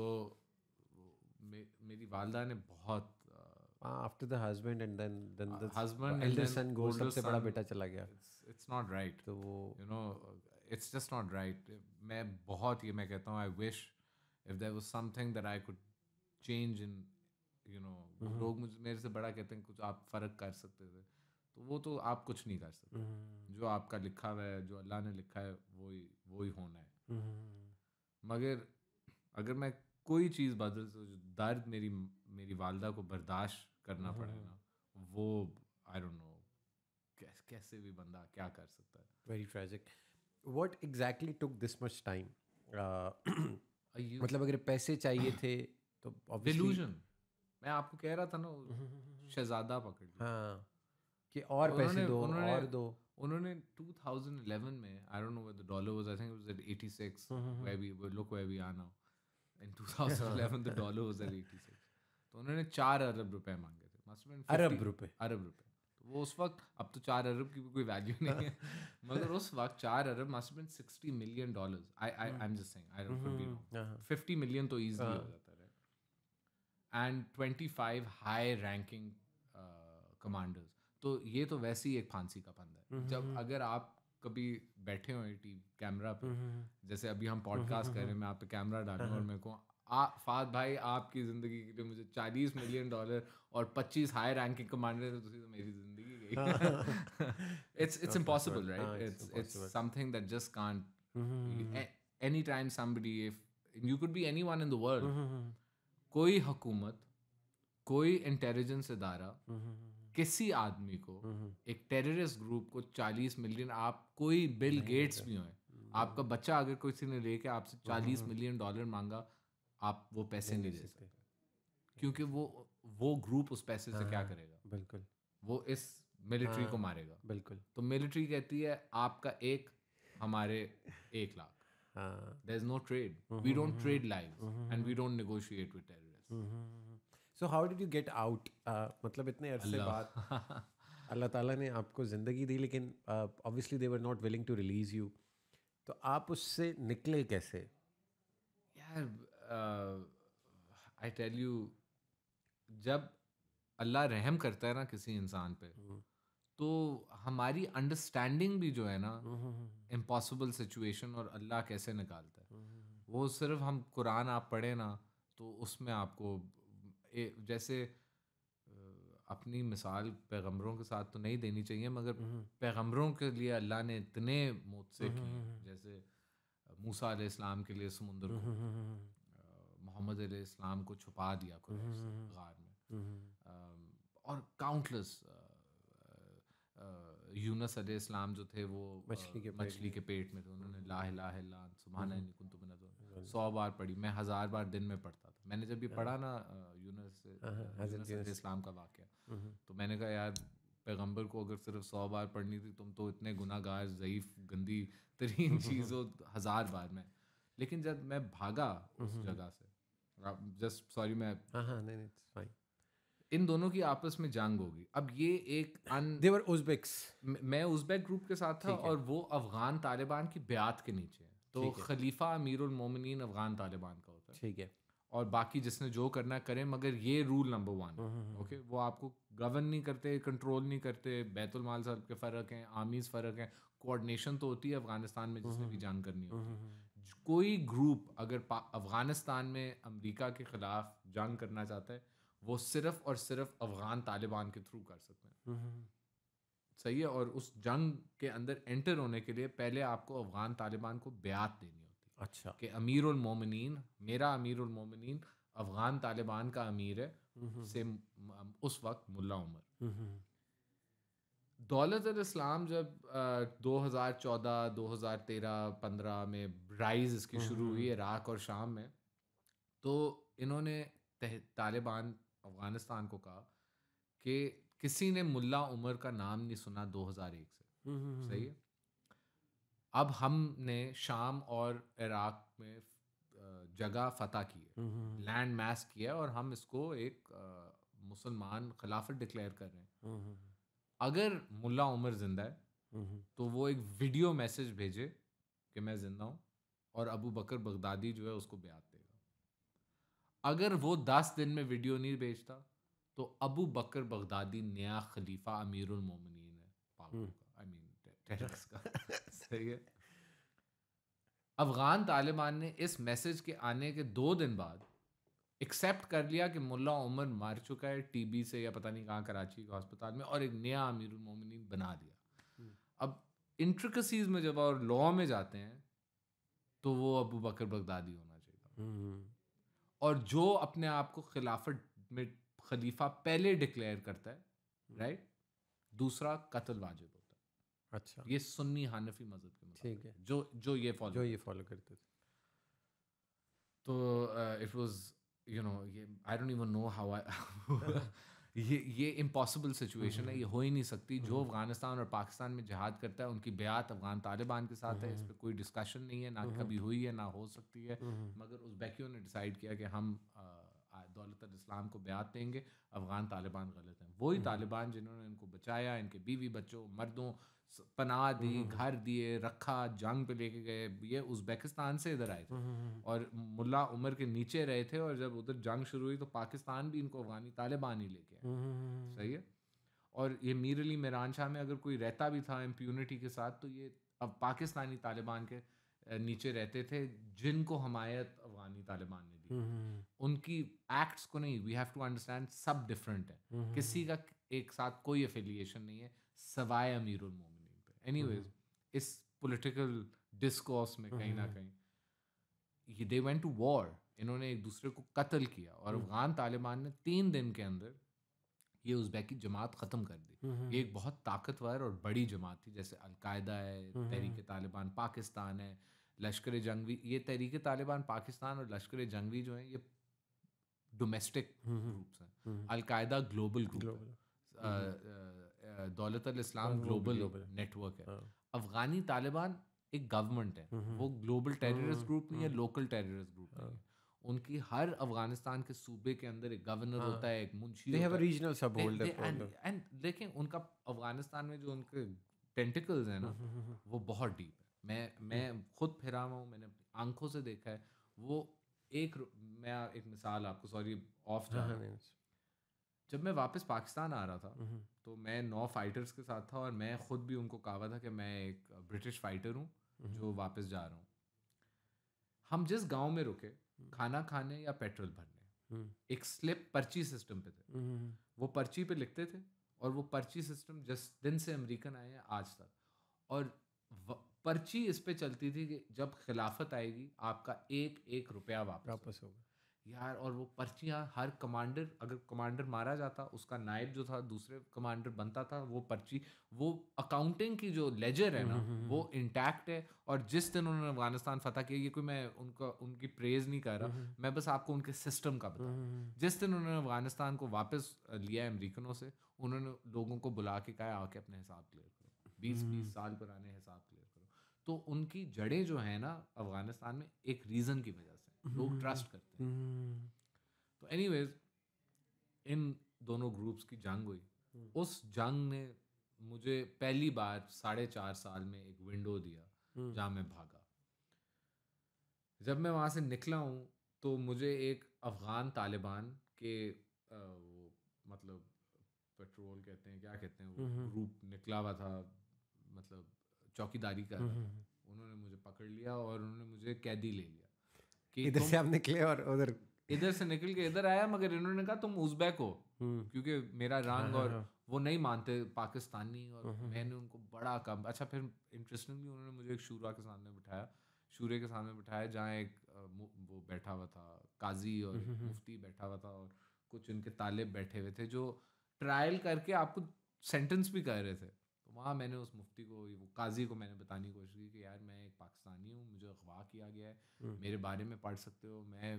मेरी वालदा ने बहुत after the husband and then the husband and elder then son goes, older सबसे बड़ा son, बेटा चला गया. it's not right. तो वो You know, it's just not right. मैं बहुत ये मैं कहता हूँ, I wish if there was something that I could change in, you know, लोग मुझे मेरे से बड़ा कहते हैं कुछ आप फ़र्क कर सकते थे, तो वो तो आप कुछ नहीं कर सकते. जो आपका लिखा हुआ है, जो अल्लाह ने लिखा है, वही होना है. मगर अगर मैं कोई चीज़ बदल जो दर्द मेरी वालदा को बर्दाश्त करना पड़े ना, वो आई डोंट नो कैसे भी बंदा क्या कर सकता है. Very tragic. What exactly took this much time? मतलब अगर पैसे चाहिए थे तो डिल्यूजन. मैं आपको कह रहा था ना, शहजादा पकड़ लिया. हाँ, कि और पैसे दो और दो. उन्होंने 2011 में, I don't know where the dollar was, I think it was at 86, where we are now. In 2011 the dollar was at 86. तो उन्होंने 4 अरब रुपए मांगे थे. अरब रुपए. तो वो उस वक्त, अब तो 4 अरब की भी कोई वैल्यू नहीं है, मगर उस वक्त 4 अरब must have been $60 million. I'm just saying, I don't could be wrong. 50 million तो easily हो जाता है. And 25 high ranking commanders. तो ये तो वैसे ही एक फांसी का फंदा है. जब अगर आप कभी बैठे हो कैमरा पे, जैसे अभी हम पॉडकास्ट कर रहे हैं, मैं आप पे कैमरा डालूं और मैं कहूँ फाद भाई आपकी ज़िंदगी के लिए मुझे $40 million और 25 हाई रैंकिंग कमांडर, तो मेरी ज़िंदगी गई. It's impossible, right? It's something that just can't. Anytime somebody, if you could be anyone in the world, कोई हुकूमत, कोई इंटेलिजेंस इदारा किसी आदमी को, एक टेररिस्ट ग्रुप को 40 मिलियन, आप कोई बिल गेट्स भी हों, आपका बच्चा अगर किसी ने लेके आपसे $40 million मांगा, आप वो पैसे नहीं दे सकते, क्योंकि वो ग्रुप उस पैसे से क्या करेगा? बिल्कुल, वो इस मिलिट्री को मारेगा. बिल्कुल. तो मिलिट्री कहती है आपका एक, हमारे 1 lakh. There's no trade. We don't trade lives and we don't negotiate with terrorists. So how did you get out? मतलब इतने अरसे बाद अल्लाह ताला ने आपको ज़िंदगी दी, लेकिन obviously they were not willing to release you. तो आप उससे निकले कैसे? यार, I tell you, जब अल्लाह रहम करता है ना किसी इंसान पे, तो हमारी अंडरस्टैंडिंग भी जो है ना, इम्पॉसिबल सिचुएशन और अल्लाह कैसे निकालता है, वो सिर्फ हम कुरान आप पढ़े ना, तो उसमें आपको जैसे अपनी मिसाल पैगंबरों के साथ तो नहीं देनी चाहिए, मगर पैगंबरों के लिए अल्लाह ने इतने मुझसे किए, जैसे मूसा अलैहिस्सलाम के लिए समुंदर को, मोहम्मद अलैहिस्सलाम को छुपा दिया गार में, और काउंटलेस, यूनुस अलैहिस्सलाम जो थे वो मछली के पेट में थे, उन्होंने ला इलाहा इल्ला अंत सुब्हानक इन्नी कुन्तु मिनज़ ज़ालिमीन 100 बार पढ़ी. मैं 1000 बार दिन में पढ़ता था. मैंने जब ये पढ़ा ना यूनुस अलैहिस्सलाम का वाक़या, तो मैंने कहा यार, पैगंबर को अगर सिर्फ 100 बार पढ़नी थी, तुम तो इतने गुनाहगार, ज़ईफ़, गंदी तरीन चीज़ों 1000 बार में. लेकिन जब मैं भागा उस जगह से, जस्ट सॉरी, मैं नहीं, it's fine. इन दोनों की आपस में जंग होगी. अब ये एक They were Uzbeks. मैं उज़्बेक ग्रुप के साथ था, और वो अफ़गान तालिबान की ब्यात के नीचे है. तो खलीफा अमीरुल मोमिनीन अफ़गान तालिबान का होता है. ठीक है. और बाकी जिसने जो करना करें, मगर ये रूल नंबर 1. ओके, वो आपको गवर्न नहीं करते, कंट्रोल नहीं करते. बैतुल माल सब के फ़र्क हैं, आर्मीज़ फ़र्क हैं, कोऑर्डिनेशन तो होती है अफ़गानिस्तान में जिसने भी जंग करनी होती. कोई ग्रुप अगर अफ़गानिस्तान में अमेरिका के ख़िलाफ़ जंग करना चाहता है, वो सिर्फ़ और सिर्फ अफ़गान तालिबान के थ्रू कर सकते हैं. सही है. और उस जंग के अंदर एंटर होने के लिए पहले आपको अफ़गान तालिबान को ब्यात देनी होती है. अच्छा. कि अमीरुल मोमिनीन, मेरा अमीरुल मोमिनीन अफ़गान तालिबान का अमीर है, से उस वक्त मुल्ला उमर. दौलत इस्लाम जब 2014, 2013, 15 में राइज इसकी शुरू हुई इराक़ और शाम में, तो इन्होंने तालिबान अफ़गानिस्तान को कहा कि किसी ने मुल्ला उमर का नाम नहीं सुना 2001 से, सही है। अब हमने शाम और इराक में जगह फतह की है, लैंड मैस किया है, और हम इसको एक मुसलमान खिलाफत डिक्लेयर कर रहे हैं। अगर मुल्ला उमर जिंदा है तो वो एक वीडियो मैसेज भेजे कि मैं जिंदा हूँ, और अबू बकर बगदादी जो है उसको ब्यात देगा। अगर वो 10 दिन में वीडियो नहीं भेजता तो अबू बकर बगदादी नया खलीफा अमीरुल मोमिनीन है, पागलों का, आई मीन टेररिस्ट का। सही है। अफगान तालिबान ने इस मैसेज के आने के 2 दिन बाद एक्सेप्ट कर लिया कि मुल्ला उमर मर चुका है टीबी से या पता नहीं कहाँ, कराची के अस्पताल में, और एक नया अमीरुल मोमिनीन बना दिया। अब इंट्रिकसीज में जब और लॉ में जाते हैं तो वो अबू बकर बगदादी होना चाहिए, और जो अपने आप को खिलाफत में खलीफा पहले डिक्लेयर करता है, राइट, दूसरा कत्ल वाजिब होता है। अच्छा, ये सुन्नी हानफी मजहब के ठीक है, जो ये फॉलो करते थे। तो इट वाज ये I don't even know how I ये इम्पॉसिबल सिचुएशन है, ये हो ही नहीं सकती। जो अफगानिस्तान और पाकिस्तान में जिहाद करता है उनकी ब्यात अफगान तालिबान के साथ है, इस पर कोई डिस्कशन नहीं है, ना कभी हुई है ना हो सकती है। मगर उज़्बेकियों ने डिसाइड किया कि हम दौलत इस्लाम को ब्यात देंगे, अफगान तालिबान गलत हैं। वही तालिबान जिन्होंने इनको बचाया, इनके बीवी बच्चों मर्दों पनाह दी, घर दिए, रखा, जंग पे लेके गए, ये उज़्बेकिस्तान से इधर आए थे और मुल्ला उमर के नीचे रहे थे, और जब उधर जंग शुरू हुई तो पाकिस्तान भी इनको अफगानी तालिबान ही लेके आए। सही है। और ये मीर अली मीरान शाह में अगर कोई रहता भी था इम्प्यूनिटी के साथ, तो ये अब पाकिस्तानी तालिबान के नीचे रहते थे, जिनको हमायत अफगानी तालिबान ने दी। उनकी एक्ट्स को नहीं, वी हैव टू अंडरस्टैंड, सब डिफरेंट है, किसी का एक साथ कोई एफिलिएशन नहीं है सवाए अमीरुल मोमिनीन पे। एनीवेज, इस पॉलिटिकल डिस्कोर्स में कहीं ना कहीं दे वेंट टू वॉर, इन्होंने एक दूसरे को कत्ल किया, और अफगान तालिबान ने 3 दिन के अंदर ये उज़्बेकी जमात ख़त्म कर दी। ये एक बहुत ताकतवर और बड़ी जमात थी, जैसे अलकायदा है, तहरीक तालिबान पाकिस्तान है, लश्कर जंगवी। ये तहरीक तालिबान पाकिस्तान और लश्कर जंगवी जो है ये डोमेस्टिक ग्रुप्स हैं, अलकायदा ग्लोबल ग्रुप है, दौलत इस्लाम ग्लोबल नेटवर्क है। अफगानी तालिबान एक गवर्नमेंट है, वो ग्लोबल टेररिस्ट ग्रुप नहीं है, लोकल टेररिस्ट ग्रुप नहीं है। उनकी हर अफगानिस्तान के सूबे के अंदर एक गवर्नर होता है, एक मुंशी होता है, रीजनल सब होल्डर, एंड लेकिन उनका अफगानिस्तान में जो उनके टेंटिकल्स हैं ना, वो बहुत डीप है। मैं खुद फिरा हुआ हूँ, मैंने अपनी आंखों से देखा है। वो मैं एक मिसाल आपको, सॉरी ऑफ जा रहा हूँ। जब मैं वापस पाकिस्तान आ रहा था तो मैं 9 फाइटर्स के साथ था, और मैं खुद भी उनको कहा था कि मैं एक ब्रिटिश फाइटर हूँ जो वापस जा रहा हूँ। हम जिस गांव में रुके खाना खाने या पेट्रोल भरने, एक स्लिप पर्ची सिस्टम पे थे, वो पर्ची पे लिखते थे, और वो पर्ची सिस्टम जिस दिन से अमेरिकन आए हैं आज तक, और पर्ची इस पे चलती थी कि जब खिलाफत आएगी आपका 1-1 रुपया वापस होगा यार। और वो पर्चियाँ हर कमांडर, अगर कमांडर मारा जाता उसका नायब जो था दूसरे कमांडर बनता था, वो पर्ची, वो अकाउंटिंग की जो लेजर है ना वो इंटैक्ट है। और जिस दिन उन्होंने अफगानिस्तान फतह किया, ये कोई मैं उनकी प्रेज नहीं कर रहा, मैं बस आपको उनके सिस्टम का बता, जिस दिन उन्होंने अफगानिस्तान को वापस लिया अमेरिकनों से, उन्होंने लोगों को बुला के कहा आके अपने हिसाब क्लियर करो, 20-20 साल पुराने हिसाब क्लियर करो। तो उनकी जड़ें जो है ना अफगानिस्तान में एक रीज़न की वजह से लोग ट्रस्ट करते हैं। तो एनीवेज, इन दोनों ग्रुप्स की जंग हुई। उस जंग ने मुझे पहली बार 4.5 साल में एक विंडो दिया जहाँ मैं भागा। जब मैं वहाँ से निकला हूँ तो मुझे एक अफ़गान तालिबान के वो मतलब पेट्रोल कहते हैं, क्या कहते हैं, वो ग्रुप निकला हुआ था, मतलब चौकीदारी कर रहा था। उन्होंने मुझे पकड़ लिया और उन्होंने मुझे कैदी ले लिया कि इधर से आप निकले और उधर, इधर से निकल के इधर आया, मगर इन्होंने कहा तुम उज़्बेक हो, क्योंकि मेरा रंग और वो नहीं मानते पाकिस्तानी। और मैंने उनको बड़ा कम, अच्छा फिर इंटरेस्टिंगली उन्होंने मुझे एक शूरा के सामने बिठाया जहाँ एक वो बैठा हुआ था काजी और एक मुफ्ती बैठा हुआ था, और कुछ उनके तालिब बैठे हुए थे जो ट्रायल करके आपको सेंटेंस भी कर रहे थे। तो वहाँ मैंने उस मुफ्ती को, वो काजी को मैंने बताने की कोशिश की कि यार मैं एक पाकिस्तानी हूँ, मुझे अगवा किया गया है, मेरे बारे में पढ़ सकते हो, मैं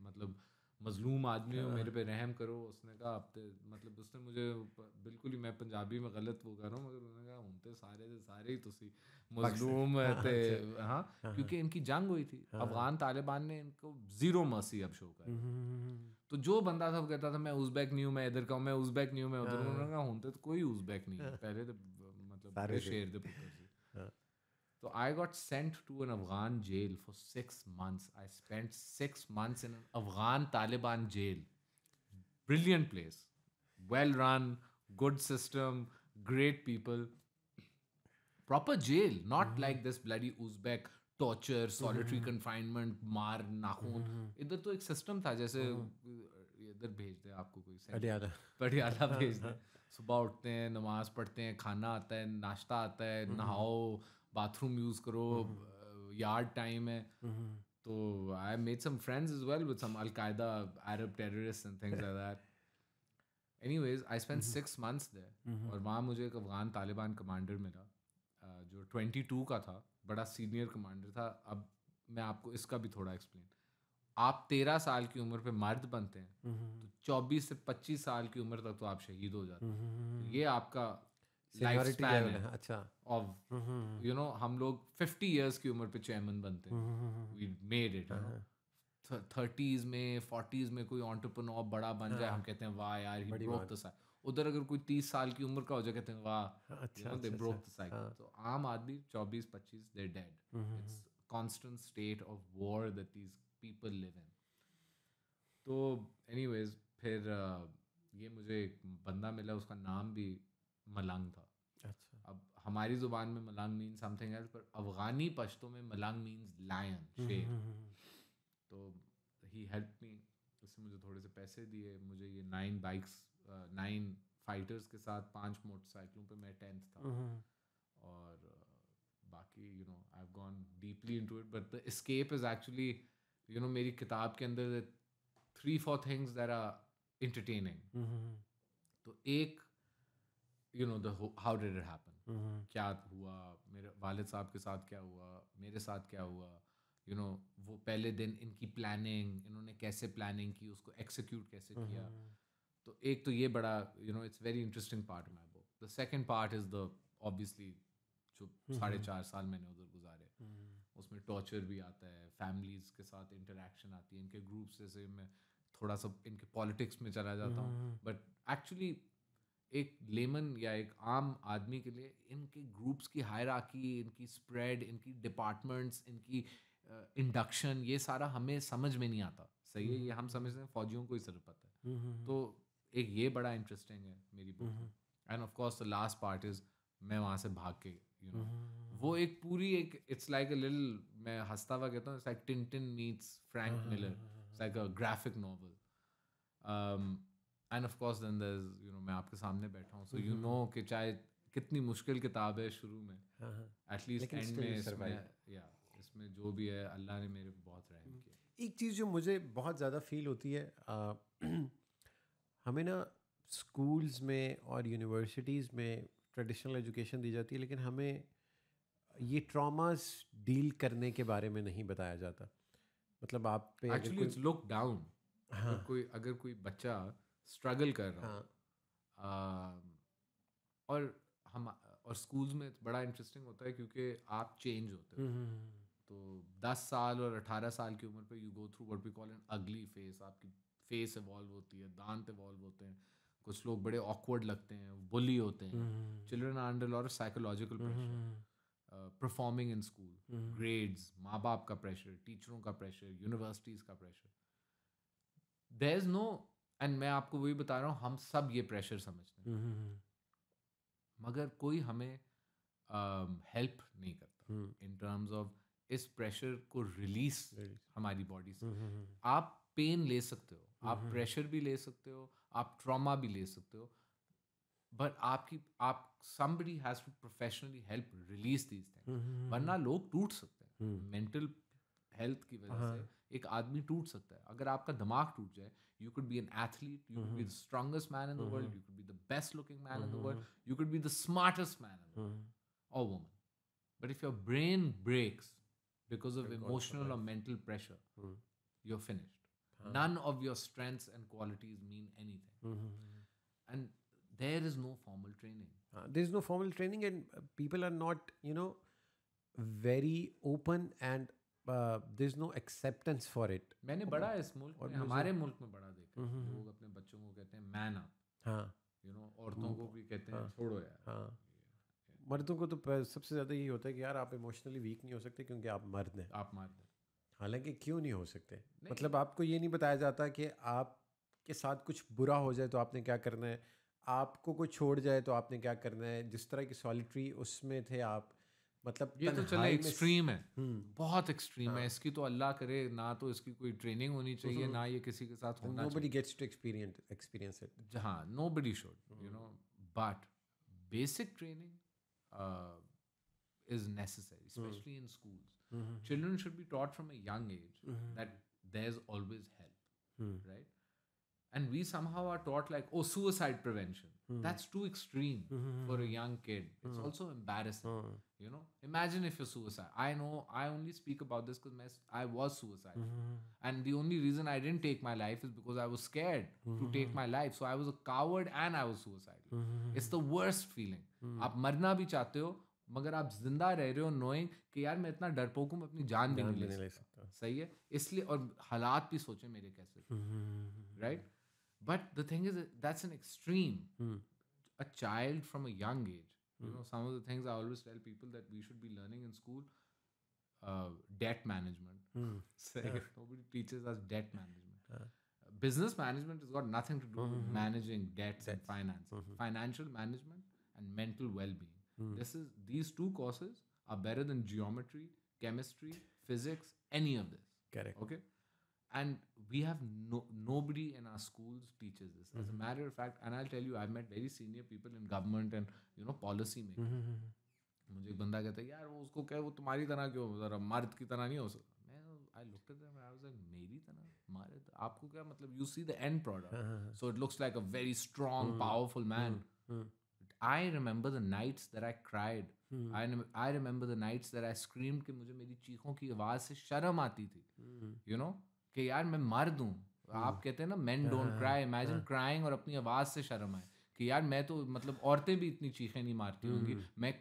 मतलब मजलूम आदमी हो, मेरे पे रहम करो। उसने कहा अब मतलब उसने मुझे बिल्कुल ही, मैं पंजाबी में गलत वो कर रहा हूँ, मगर उन्होंने कहा हूँ तो सारे दे सारे ही तुसी मजलूम थे। हाँ, क्योंकि इनकी जंग हुई थी, अफगान तालिबान ने इनको जीरो मर्सी अब शो कर। तो जो बंदा सब कहता था मैं उज़्बेक नहीं हूँ, मैं इधर का हूँ, मैं उज़्बेक नहीं हूँ, मैं उधर, उन्होंने कहा हूँ तो कोई उज़्बेक नहीं है, पहले तो मतलब बड़े शेर दे पुत्र सी। So I got sent to an Afghan jail for 6 months. I spent 6 months in an Afghan Taliban jail. Brilliant place. Well run, good system, great people. Proper jail, not like this bloody Uzbek torture, solitary confinement, मार नाखून. इधर तो एक system था, जैसे इधर भेज दे आपको कोई पटियाला भेज दे, सुबह उठते हैं, नमाज पढ़ते हैं, खाना आता है, नाश्ता आता है, नहाओ, बाथरूम यूज़ करो, यार्ड टाइम है. तो I made some friends as well with some Al-Qaeda Arab terrorists and things like that. Anyways, I spent 6 months there. और वहाँ मुझे एक अफगान तालिबान कमांडर मिला, जो 22 का था, बड़ा सीनियर कमांडर था. अब मैं आपको इसका भी थोड़ा एक्सप्लेन. आप 13 साल की उम्र पे मर्द बनते हैं, तो 24 से 25 साल की उम्र तक तो आप शहीद हो जाते हैं. तो ये आपका लाइफ स्पैन है. अच्छा. और यू नो हम लोग 50 इयर्स की उम्र पे चेयरमैन बनते हैं. We made it. 30s में 40s में कोई एंटरप्रेन्योर बड़ा बन जाए, हम कहते हैं वाह यार ही ब्रोक द साइकिल. उधर अगर कोई 30 साल की उम्र का हो जाए, कहते हैं वाह दे ब्रोक द साइकिल. तो आम आदमी 24-25 they dead. It's constant state of war that these people live in. तो एनीवेज फिर ये मुझे एक बंदा मिला, उसका नाम भी मलंग था. अच्छा. अब हमारी ज़ुबान में मलंग मीन समथिंग एल्स, पर अफगानी पश्तो में मलंग मीन्स लायन, शेर. तो ही हेल्प मी. उसने मुझे थोड़े से पैसे दिए. मुझे ये 9 बाइक्स, 9 फाइटर्स के साथ 5 मोटरसाइकिलों पे मैं 10th था. और बाकी you know I have gone deeply into it, but the escape is actually, you know, मेरी किताब के अंदर 3-4 थिंग्स दैट आर एंटरटेनिंग. तो एक, you know, the how did it happen, क्या हुआ, मेरे वालिद साहब के साथ क्या हुआ, मेरे साथ क्या हुआ, यू नो, वो पहले दिन इनकी प्लानिंग, इन्होंने कैसे प्लानिंग की, उसको एक्सिक्यूट कैसे किया. तो एक तो ये बड़ा, you know, it's very interesting part of my book. The second part is the obviously जो 4.5 साल मैंने उधर गुजारे, उसमें टॉर्चर भी आता है, फैमिलीज़ के साथ इंटरेक्शन आती है, इनके ग्रुप्स, जैसे मैं थोड़ा सा इनके पॉलिटिक्स में चला जाता हूँ. बट एक्चुअली एक लेमन या एक आम आदमी के लिए इनके ग्रुप्स की हायरार्की, इनकी स्प्रेड, इनकी डिपार्टमेंट्स, इनकी इंडक्शन, ये सारा हमें समझ में नहीं आता. सही है, ये हम समझते हैं फौजियों को ही सिर्फ पता है. तो एक ये बड़ा इंटरेस्टिंग है मेरी बुक में. And of course the last part is मैं वहाँ से भाग के, यू नो, वो एक पूरी एक, इट्स लाइक अ लिटिल, मैं हंसता हुआ कहता हूँ, it's like Tintin meets Frank Miller. It's like a graphic novel. And of course then there is, you know, मैं आपके सामने बैठा हूँ, सो यू नो कि चाहे कितनी मुश्किल किताब है शुरू में, एटलीस्ट एंड में इसमें जो भी है, अल्लाह ने मेरे पे बहुत रहम किया. एक चीज़ जो मुझे बहुत ज़्यादा फील होती है, हमें ना स्कूल्स में और यूनिवर्सिटीज़ में ट्रेडिशनल एजुकेशन दी जाती है, लेकिन हमें ये ट्रॉमास डील करने के बारे में नहीं बताया जाता. मतलब आप पे एक्चुअली इट्स लुक डाउन. अगर कोई बच्चा स्ट्रगल कर रहा हो, और स्कूल्स में बड़ा इंटरेस्टिंग होता है क्योंकि आप चेंज होते हो. तो 10 साल और 18 साल की उम्र पे you go through what we call an ugly face. आपकी फेस इवॉल्व होती है, दांत इवॉल्व होते हैं, कुछ लोग बड़े ऑकवर्ड लगते हैं, बुली होते हैं. Children are under lot of psychological pressure, performing in school, grades, माँ बाप का प्रेशर, टीचरों का प्रेशर, यूनिवर्सिटीज़ का pressure. There is no, and मैं आपको वही बता रहा हूँ, हम सब ये प्रेशर समझते हैं, मगर कोई हमें हेल्प नहीं करता इन टर्म्स ऑफ इस प्रेशर को रिलीज हमारी बॉडी से. आप पेन ले सकते हो, आप प्रेशर भी ले सकते हो, आप ट्रॉमा भी ले सकते हो, बट आप somebody has to professionally help release these things. वरना लोग टूट सकते हैं. मेंटल हेल्थ की वजह से एक आदमी टूट सकता है. अगर आपका दिमाग टूट जाए, you could be an athlete, you could be the strongest man in the world, you could be the best looking man in the world, you could be the smartest man in the world, or woman. But if your brain breaks because of emotional or mental pressure, you're finished. None of your strengths and qualities mean anything. And there is no formal training. There is no formal training, and people are not, very open, and there's no acceptance for it. मैंने बड़ा इस मुल्क में, हमारे मुल्क में बड़ा देखा है, लोग अपने बच्चों को कहते हैं मैन अप, हाँ, औरतों को भी कहते हैं छोड़ो यार. हाँ. मर्दों को तो सबसे ज़्यादा यही होता है कि यार आप इमोशनली वीक नहीं हो सकते क्योंकि आप मर्द हैं. आप मार दे. हालांकि क्यों नहीं हो सकते? मतलब आपको ये नहीं बताया जाता कि आपके साथ कुछ बुरा हो जाए तो आपने क्या करना है, आपको कोई छोड़ जाए तो आपने क्या करना है. जिस तरह की सॉलिटरी उसमें थे आप, मतलब ये तो चले तन्हाई में एक्सट्रीम है, बहुत एक्सट्रीम है. इसकी तो अल्लाह करे ना तो इसकी कोई ट्रेनिंग होनी चाहिए, ना ये किसी के साथ होना nobody gets to experience it. चाहिए. हाँ, nobody should, but basic training is necessary, especially in schools. Children should be taught from a young age that there's always help, right? And we somehow are taught like, oh, suicide prevention. That's too extreme for a young kid. It's also embarrassing. Imagine if you're suicide. I know I only speak about this because I was suicidal. And the only reason I didn't take my life is because I was scared to take my life. So I was a coward and I was suicidal. It's the worst feeling. आप मरना भी चाहते हो मगर आप जिंदा रह रहे हो knowing कि यार मैं इतना डरपोक हूँ, मैं अपनी जान भी नहीं ले सकता. सही है, इसलिए. और हालात भी सोचे मेरे कैसे, right? But the thing is, that's an extreme. A child from a young age, some of the things I always tell people that we should be learning in school, debt management. Nobody teaches us debt management. Business management has got nothing to do with managing debts and finance. Financial management and mental well-being. These two courses are better than geometry, chemistry, physics, any of this. Correct. Okay? And we have nobody in our schools teaches this. As a matter of fact, and I'll tell you, I've met very senior people in government and policy making. मुझे एक बंदा कहता है यार वो उसको क्या, वो तुम्हारी तरह क्यों, जरा मर्द की तरह नहीं हो सकता. I looked at them and I was like, मेरी तरह मर्द, आपको क्या मतलब? You see the end product, so it looks like a very strong, powerful man. I remember the nights that I cried. I remember the nights that I screamed कि मुझे मेरी चीखों की आवाज़ से शर्म आती थी. कि यार मैं मर्द हूँ. आप कहते हैं ना men don't cry. Imagine crying और अपनी आवाज़ से शर्म आए कि यार मैं तो मतलब औरतें भी इतनी चीखें नहीं मारती होंगी, मैं मैं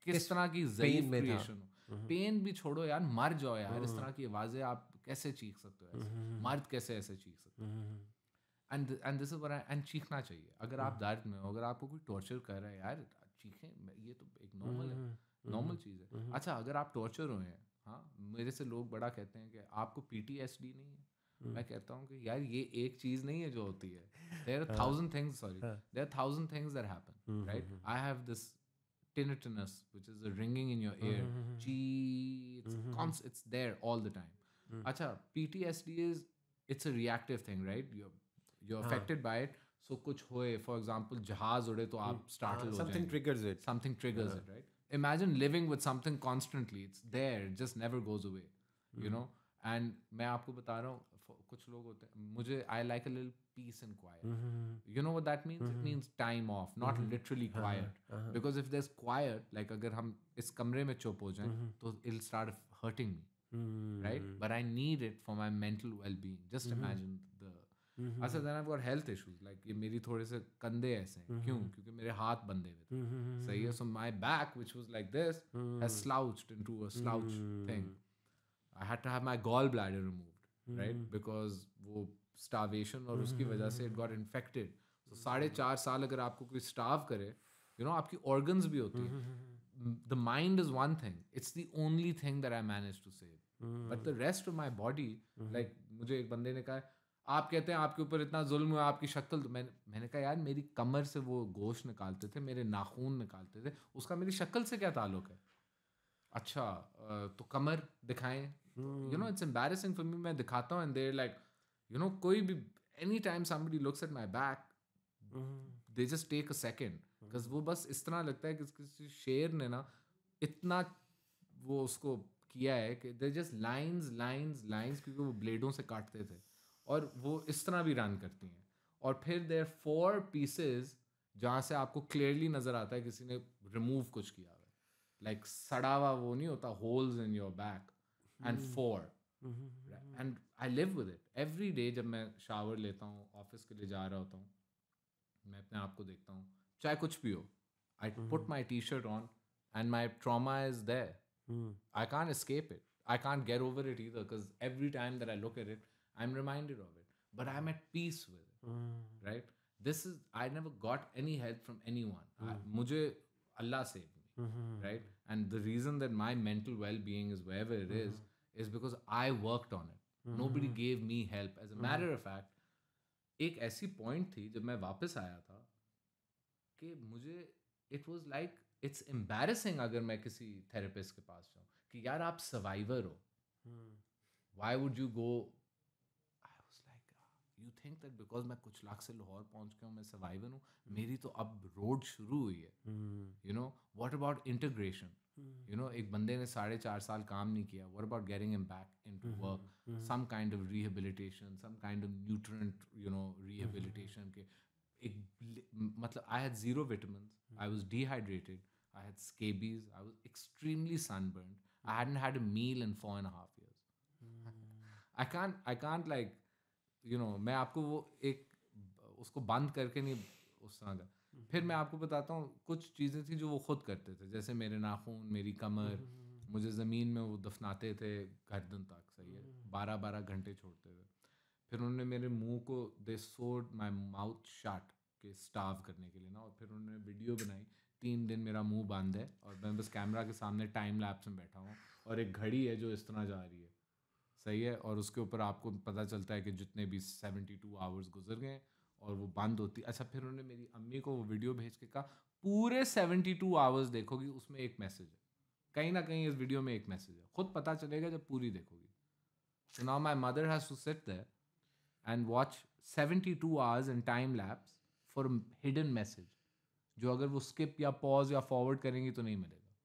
किस तरह की ज़ईफ़ क्रिएशन हूँ. पेन भी छोड़ो यार, मर जाओ यार. इस तरह की आवाज़ें आप कैसे चीख सकते हो ऐसे? मर्द कैसे ऐसे चीख सकते हो? And this is what and चीखना चाहिए. अगर आप दर्द में हो, अगर आपको कोई टॉर्चर कर रहा है यार, चीखें. ये तो एक नॉर्मल चीज़ है. अच्छा, अगर आप टॉर्चर हुए हैं, हाँ, मेरे से लोग बड़ा कहते हैं कि आपको PTSD नहीं है. मैं कहता हूँ कि यार ये एक चीज़ नहीं है जो होती है. There are thousand things that happen, right? I have this tinnitus, which is a ringing in your ear. It's there all the time. अच्छा, PTSD it's a reactive thing, right? You're affected by it. So कुछ होए, for example, जहाज उड़े तो आप startle हो something जाएंगे. Something triggers it, right? Imagine living with something constantly. It's there, it just never goes away. And मैं आपको बता रहा हूँ, कुछ लोग होते हैं, मुझे I like a little peace and quiet. You know what that means? It means time off, not literally quiet. Because if there's quiet, like अगर हम इस कमरे में चुप हो जाएं, तो it'll start hurting me, right? But I need it for my mental well-being. Just imagine अच्छा, then I've got health issues. Like ये मेरी थोड़े से कंधे ऐसे हैं. क्यों? क्योंकि मेरे हाथ बंधे हुए थे. सही है. So my back, which was like this, has slouched into a slouch thing. I had to have my gallbladder removed, right? Because वो starvation और उसकी वजह से it got infected. So 4.5 साल अगर आपको कोई starve करे, आपकी organs भी होती हैं. The mind is one thing. It's the only thing that I managed to save. But the rest of my body, like मुझे एक बंदे ने कहा, आप कहते हैं आपके ऊपर इतना जुल्म हुआ, आपकी शक्ल. मैंने कहा यार मेरी कमर से वो गोश्त निकालते थे, मेरे नाखून निकालते थे, उसका मेरी शक्ल से क्या ताल्लुक है? अच्छा, तो कमर दिखाएं. It's embarrassing for me. मैं दिखाता हूँ and they're like, कोई भी anytime somebody looks at my back, they just take a second. Because वो बस इस तरह लगता है कि किसी शेर ने ना इतना वो उसको किया है कि they're just lines, क्योंकि वो ब्लेडों से काटते थे. और वो इस तरह भी रन करती हैं. और फिर there are 4 pieces जहाँ से आपको क्लियरली नज़र आता है किसी ने रिमूव कुछ किया हुआ है. लाइक सड़ा हुआ वो नहीं होता, holes in your back. And 4. And I live with it every day. जब मैं शावर लेता हूँ, ऑफिस के लिए जा रहा होता हूँ, मैं अपने आप को देखता हूँ, चाहे कुछ भी हो, I put my T shirt on and my trauma is there. I can't escape it. I can't get over it either because every time that I look at it, I'm reminded of it. But I'm at peace with it, right? This is, I never got any help from anyone. Mujhe Allah saved me, right? And the reason that my mental well-being is wherever it is because I worked on it. Nobody gave me help. As a matter of fact, एक ऐसी point थी जब मैं वापस आया था कि मुझे it was like it's embarrassing अगर मैं किसी थेरेपिस्ट के पास जाऊँ कि यार आप सर्वाइवर हो. Why would you go? I was like, you think that because मैं कुछ लाख से लाहौर पहुँच गया हूँ मैं सर्वाइवर हूँ? मेरी तो अब रोड शुरू हुई है. You know, what about integration? You know, एक बंदे ने 4.5 साल काम नहीं किया. What about getting him back into work? Some kind of rehabilitation, some kind of nutrient, you know, rehabilitation के मतलब I had zero vitamins. I was dehydrated. I had scabies. I was extremely sunburned. I hadn't had a meal in 4.5 years. I can't like, you know, मैं आपको वो एक उसको बंद करके नहीं उस तरह का. फिर मैं आपको बताता हूँ कुछ चीज़ें थी जो वो खुद करते थे, जैसे मेरे नाखून, मेरी कमर, मुझे ज़मीन में वो दफनाते थे गर्दन तक. सही है, 12-12 घंटे छोड़ते थे. फिर उन्होंने मेरे मुंह को दे सोड माई माउथ शट के स्टाव करने के लिए ना, और फिर उन्होंने वीडियो बनाई 3 दिन मेरा मुंह बंद है और मैं बस कैमरा के सामने टाइम लैप्स में बैठा हूँ और एक घड़ी है जो इस तरह जा रही है. सही है, और उसके ऊपर आपको पता चलता है कि जितने भी 72 आवर्स गुजर गए और वो बंद होती. अच्छा, फिर उन्होंने मेरी अम्मी को वो वीडियो भेज के कहा पूरे 72 आवर्स देखोगी उसमें एक मैसेज है, कहीं ना कहीं इस वीडियो में एक मैसेज है, खुद पता चलेगा जब पूरी देखोगी. So now my mother has to sit there and watch 72 hours in time lapse for a hidden message जो अगर वो skip या pause या forward करेंगी तो नहीं मिलेगा.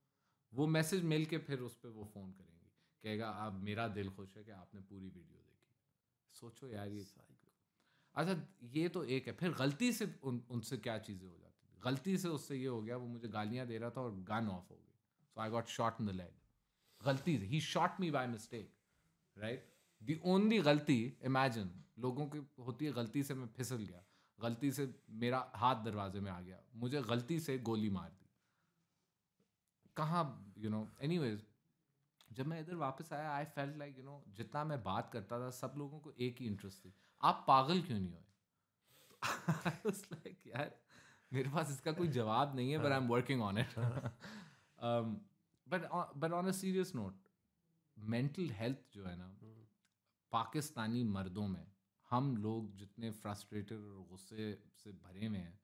वो मैसेज मिल के फिर उस पर वो फ़ोन करेंगी, कहेगा अब मेरा दिल खुश है कि आपने पूरी वीडियो देखी. सोचो यार ये. अच्छा, ये तो एक है. फिर गलती से उनसे क्या चीज़ें हो जाती थी. गलती से उससे ये हो गया, वो मुझे गालियाँ दे रहा था और गन ऑफ हो गई. So I got shot in the leg. गलती से ही shot me by mistake, right. The only गलती, इमेजिन, लोगों की होती है गलती से मैं फिसल गया, गलती से मेरा हाथ दरवाजे में आ गया, मुझे गलती से गोली मार दी. कहाँ, यू नो. एनीवेज, जब मैं इधर वापस आया I felt like, you know, जितना मैं बात करता था सब लोगों को एक ही इंटरेस्ट थी, आप पागल क्यों नहीं हुए. आई वाज लाइक यार मेरे पास इसका कोई जवाब नहीं है, but I am working on it. But on a serious note, mental health जो है ना, पाकिस्तानी मर्दों में हम लोग जितने फ्रस्ट्रेटेड और गुस्से से भरे हुए हैं,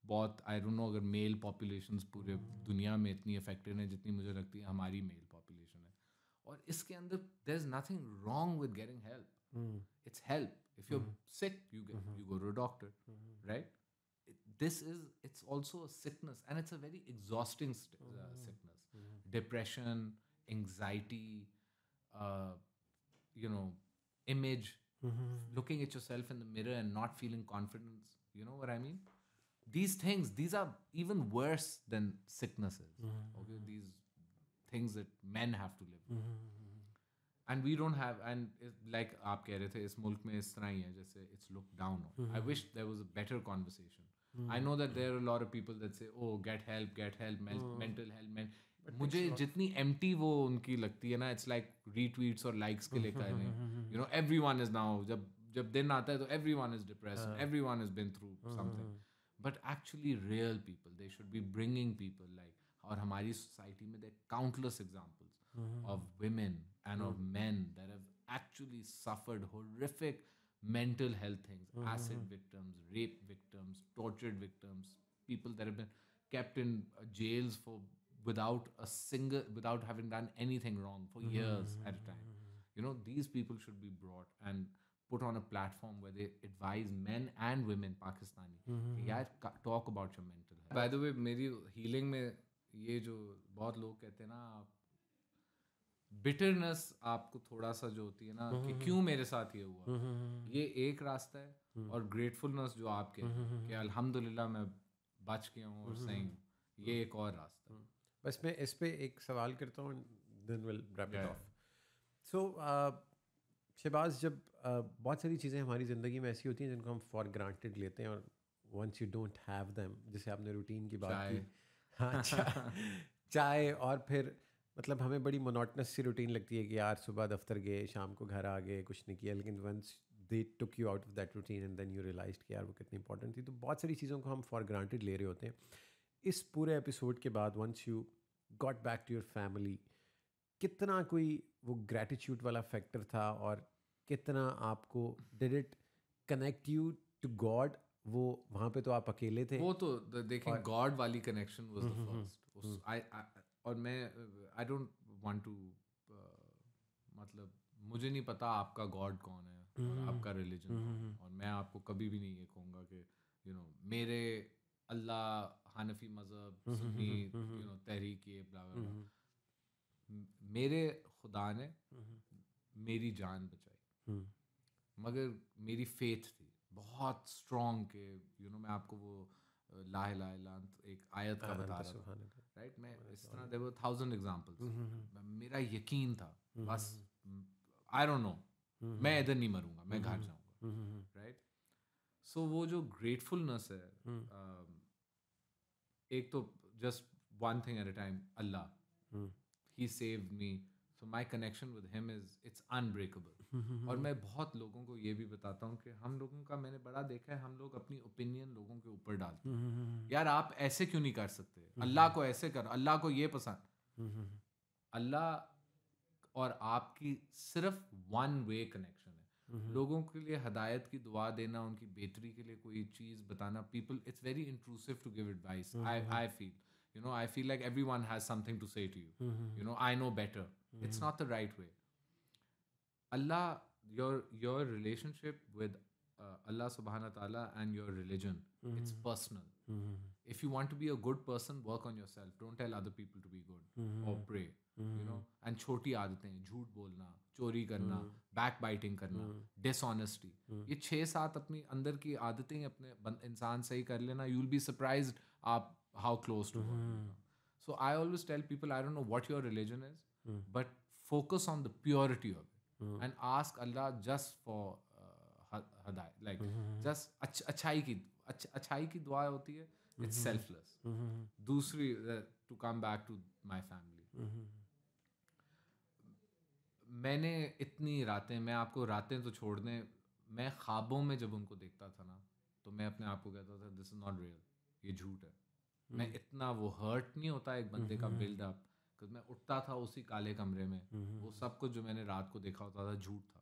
बहुत, आई डोंट नो अगर मेल पॉपुलेशंस पूरे दुनिया में इतनी अफेक्टेड है जितनी मुझे लगती है हमारी मेल पॉपुलेशन है. और इसके अंदर there is nothing wrong with getting help. It's help. If you are sick you go to a doctor, right. This is, it's also a sickness and it's a very exhausting sickness. Depression, anxiety, you know, image, looking at yourself in the mirror and not feeling confidence, you know what I mean. These things, these are even worse than sicknesses. Okay, these things that men have to live with. And we don't have, and like aap keh rahe the, is mulk mein is tarah hi hai jaise it's looked down on. I wish there was a better conversation. I know that there are a lot of people that say, oh, get help, mental health. मुझे जितनी empty वो उनकी लगती है ना, it's like retweets और likes के लिए करने. You know, everyone is now, जब दिन आता है तो everyone is depressed, everyone has been through something. But actually real people, they should be bringing people like, और हमारी society में there are countless examples of women and of men that have actually suffered horrific mental health things, acid victims, rape victims, tortured victims, people that have been kept in jails for without having done anything wrong for years at a time. You know, these people should be brought and put on a platform where they advise men and women Pakistani, yeah, talk about your mental health. By the way, मेरी healing में ये जो बहुत लोग कहते हैं ना, bitterness आपको थोड़ा सा जो होती है ना कि क्यों मेरे साथ ये हुआ, ये एक रास्ता है. और ग्रेटफुलनेस जो आप कहते हैं कि अल्हम्दुलिल्लाह मैं बच गया हूँ और सही हूँ, ये एक और रास्ता है. बस मैं इस पे एक सवाल करता हूँ, then will wrap it off. So Shahbaz, जब बहुत सारी चीज़ें हमारी ज़िंदगी में ऐसी होती हैं जिनको हम फॉर ग्रांटेड लेते हैं, और once you don't have them, जैसे आपने रूटीन की बात की। चाय। हाँ, चाय। और फिर मतलब हमें बड़ी मोनोटनस सी रूटीन लगती है कि यार सुबह दफ्तर गए, शाम को घर आ गए, कुछ नहीं किया, लेकिन once they took you out of that routine and then you realize कि यार वो कितनी इंपॉर्टेंट थी। तो बहुत सारी चीज़ों को हम फॉर ग्रांटेड ले रहे होते हैं। इस पूरे एपिसोड के बाद once you got back to your family, कितना कोई वो ग्रैटिट्यूड वाला फैक्टर था, और कितना आपको did it connect you to God? वो वहाँ पे तो आप अकेले थे। वो तो देखें, और गॉड वाली कनेक्शन वाज द फर्स्ट। उस और मैं आई डोंट वांट टू, मतलब मुझे नहीं पता आपका गॉड कौन है और आपका रिलीजन कौन है, और मैं आपको कभी भी नहीं ये कहूँगा कि मेरे अल्लाह हनफी मज़हब सुन्नी तहरीक ये ब्ला ब्ला ब्ला। मेरे खुदा ने मेरी जान बचाई, मगर मेरी फेथ थी बहुत स्ट्रॉन्ग के मैं आपको वो ला इलाहा इल्ला अंत एक आयत का बता रहा था, राइट? मैं इस तरह देयर वर 1000 एग्जांपल्स। मेरा यकीन था बस, आई डोंट नो, मैं इधर नहीं मरूंगा, मैं घर जाऊंगा, राइट? सो वो जो ग्रेटफुलनेस है, एक तो just one thing at a time, Allah he saved me, so my connection with him is it's unbreakable. और मैं बहुत लोगों को ये भी बताता हूँ कि हम लोगों का, मैंने बड़ा देखा है, हम लोग अपनी ओपिनियन लोगों के ऊपर डालते हैं। यार आप ऐसे क्यों नहीं कर सकते, अल्लाह को ऐसे कर, अल्लाह को ये पसंद। अल्लाह और आपकी सिर्फ वन वे कनेक्शन है। लोगों के लिए हदायत की दुआ देना, उनकी बेहतरी के लिए कोई चीज़ बताना, people, it's very intrusive to give advice. I feel I feel like everyone has something to say to you. I know better. It's not the right way. Allah, your relationship with Allah subhanahu wa ta'ala and your religion, it's personal. If you want to be a good person, work on yourself. Don't tell other people to be good or pray. And छोटी आदतें, झूठ बोलना, चोरी करना, backbiting करना, dishonesty, ये 6-7 अपनी अंदर की आदतें अपने इंसान सही कर लेना, you'll be surprised आप how close to God you become. So I always tell people, I don't know what your religion is, but focus on the purity of it and ask Allah just for hidayat, like just अच्छाई की दुआ होती है, it's selfless. दूसरी, to come back to my family, मैंने इतनी रातें, मैं आपको रातें तो छोड़ दें, मैं ख्वाबों में जब उनको देखता था ना, तो मैं अपने आप को कहता था दिस इज़ नॉट रियल, ये झूठ है। मैं इतना वो हर्ट नहीं होता एक बंदे का बिल्डअप, क्योंकि मैं उठता था उसी काले कमरे में, वो सब कुछ जो मैंने रात को देखा होता था झूठ था,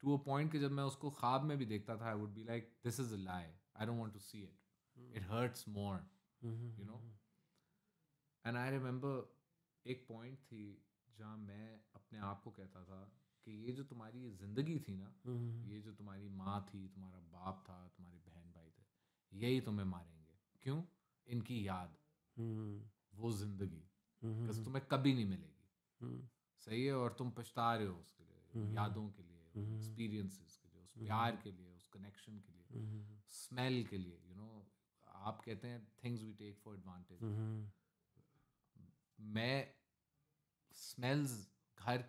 टू अ पॉइंट कि जब मैं उसको ख्वाब में भी देखता था, I would be like this is a lie, I don't want to see it, it hurts more, and I remember एक पॉइंट थी जहाँ मैं अपने आप को कहता था कि ये जो तुम्हारी ज़िंदगी थी ना, ये जो तुम्हारी माँ थी, तुम्हारा बाप था, तुम्हारे बहन भाई थे, यही तुम्हें मारेंगे। क्यों? इनकी याद, वो ज़िंदगी, बिकॉज तुम्हें कभी नहीं मिलेगी। सही है, और तुम पछता रहे हो उसके लिए, यादों के लिए, एक्सपीरियंसेस के लिए, उस प्यार के लिए, उस कनेक्शन के लिए, स्मेल के लिए, आप कहते हैं things we take for advantage. मैं स्मेल्स, घर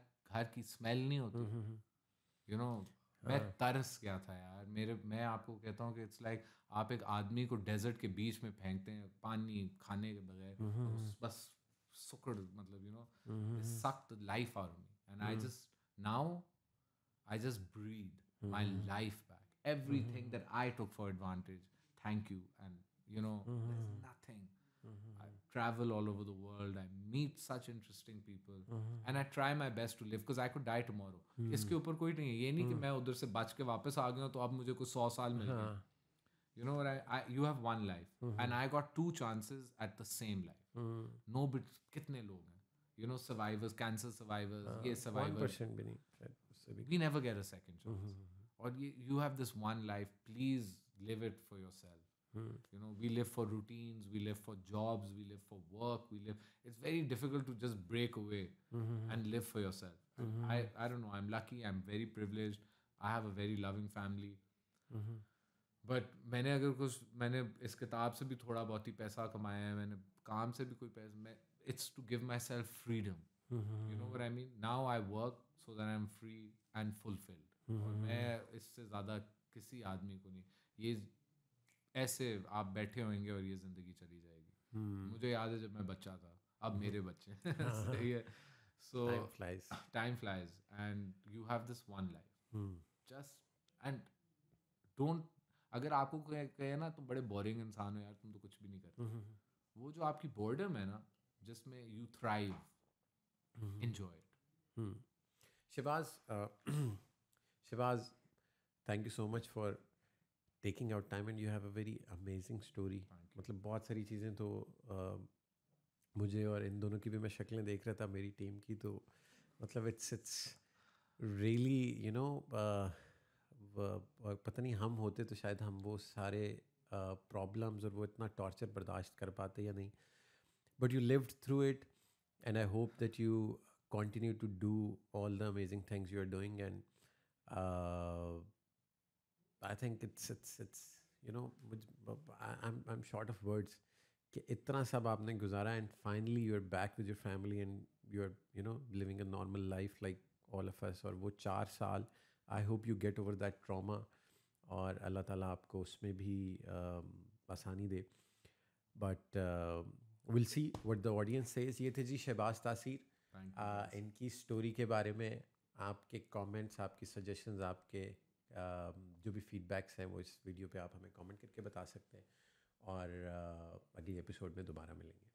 की स्मेल नहीं होती, मैं तरस गया था यार। मैं आपको कहता हूँ कि इट्स लाइक आप एक आदमी को डेजर्ट के बीच में फेंकते हैं, पानी खाने के बगैर, बस सुकड़, मतलब sucked the life out of me, and I just breathe my life back. Everything that I took for advantage, thank you. And there's nothing. I travel all over the world. I meet such interesting people, and I try my best to live because I could die tomorrow. इसके ऊपर कोई नहीं है। ये नहीं कि मैं उधर से बच के वापस आ गया हूँ तो अब मुझे कोई 100 साल मिल गए। You have one life, and I got 2 chances at the same life. No, but कितने लोग हैं? Survivors, cancer survivors, ये survivors. 1% भी नहीं, We never get a second chance. Or you have this one life. Please live it for yourself. We live for routines, we live for jobs, we live for work, it's very difficult to just break away and live for yourself. I don't know, I'm lucky, I'm very privileged, I have a very loving family. But मैंने इस किताब से भी थोड़ा बहुत ही पैसा कमाया है, मैंने काम से भी कोई पैसा, it's to give myself freedom. You know what I mean? Now I work so that I'm free and fulfilled. और मैं इससे ज़्यादा किसी आदमी को नहीं, ये ऐसे आप बैठे होंगे और ये ज़िंदगी चली जाएगी। मुझे याद है जब मैं बच्चा था, अब मेरे बच्चे हैं, सही है। सो time flies and you have this one life, just and don't, अगर आपको कहे ना तुम बड़े बोरिंग इंसान हो यार, तुम तो कुछ भी नहीं करते, वो जो आपकी बोर्डम है ना जिसमें you thrive, enjoy it. Shabazz, thank you so much for taking out time and you have a very amazing story. मतलब बहुत सारी चीज़ें तो मुझे और इन दोनों की भी मैं शक्लें देख रहा था मेरी टीम की, तो मतलब इट्स रियली यू नो पता नहीं हम होते तो शायद हम वो सारे प्रॉब्लम्स और वो इतना टॉर्चर बर्दाश्त कर पाते या नहीं, but you lived through it and I hope that you continue to do all the amazing things you are doing. And I think it's you know I'm short of words कि इतना सब आपने गुजारा and finally you're back with your family and you're living a normal life like all of us. और वो 4 साल I hope you get over that trauma और अल्लाह ताला आपको उसमें भी आसानी दे. But we'll see what the audience says. ये थे जी शहबाज तासीर. इनकी स्टोरी के बारे में आपके कमेंट्स, आपकी सजेशंस, आपके जो भी फीडबैक्स हैं वो इस वीडियो पे आप हमें कमेंट करके बता सकते हैं. और अगले एपिसोड में दोबारा मिलेंगे.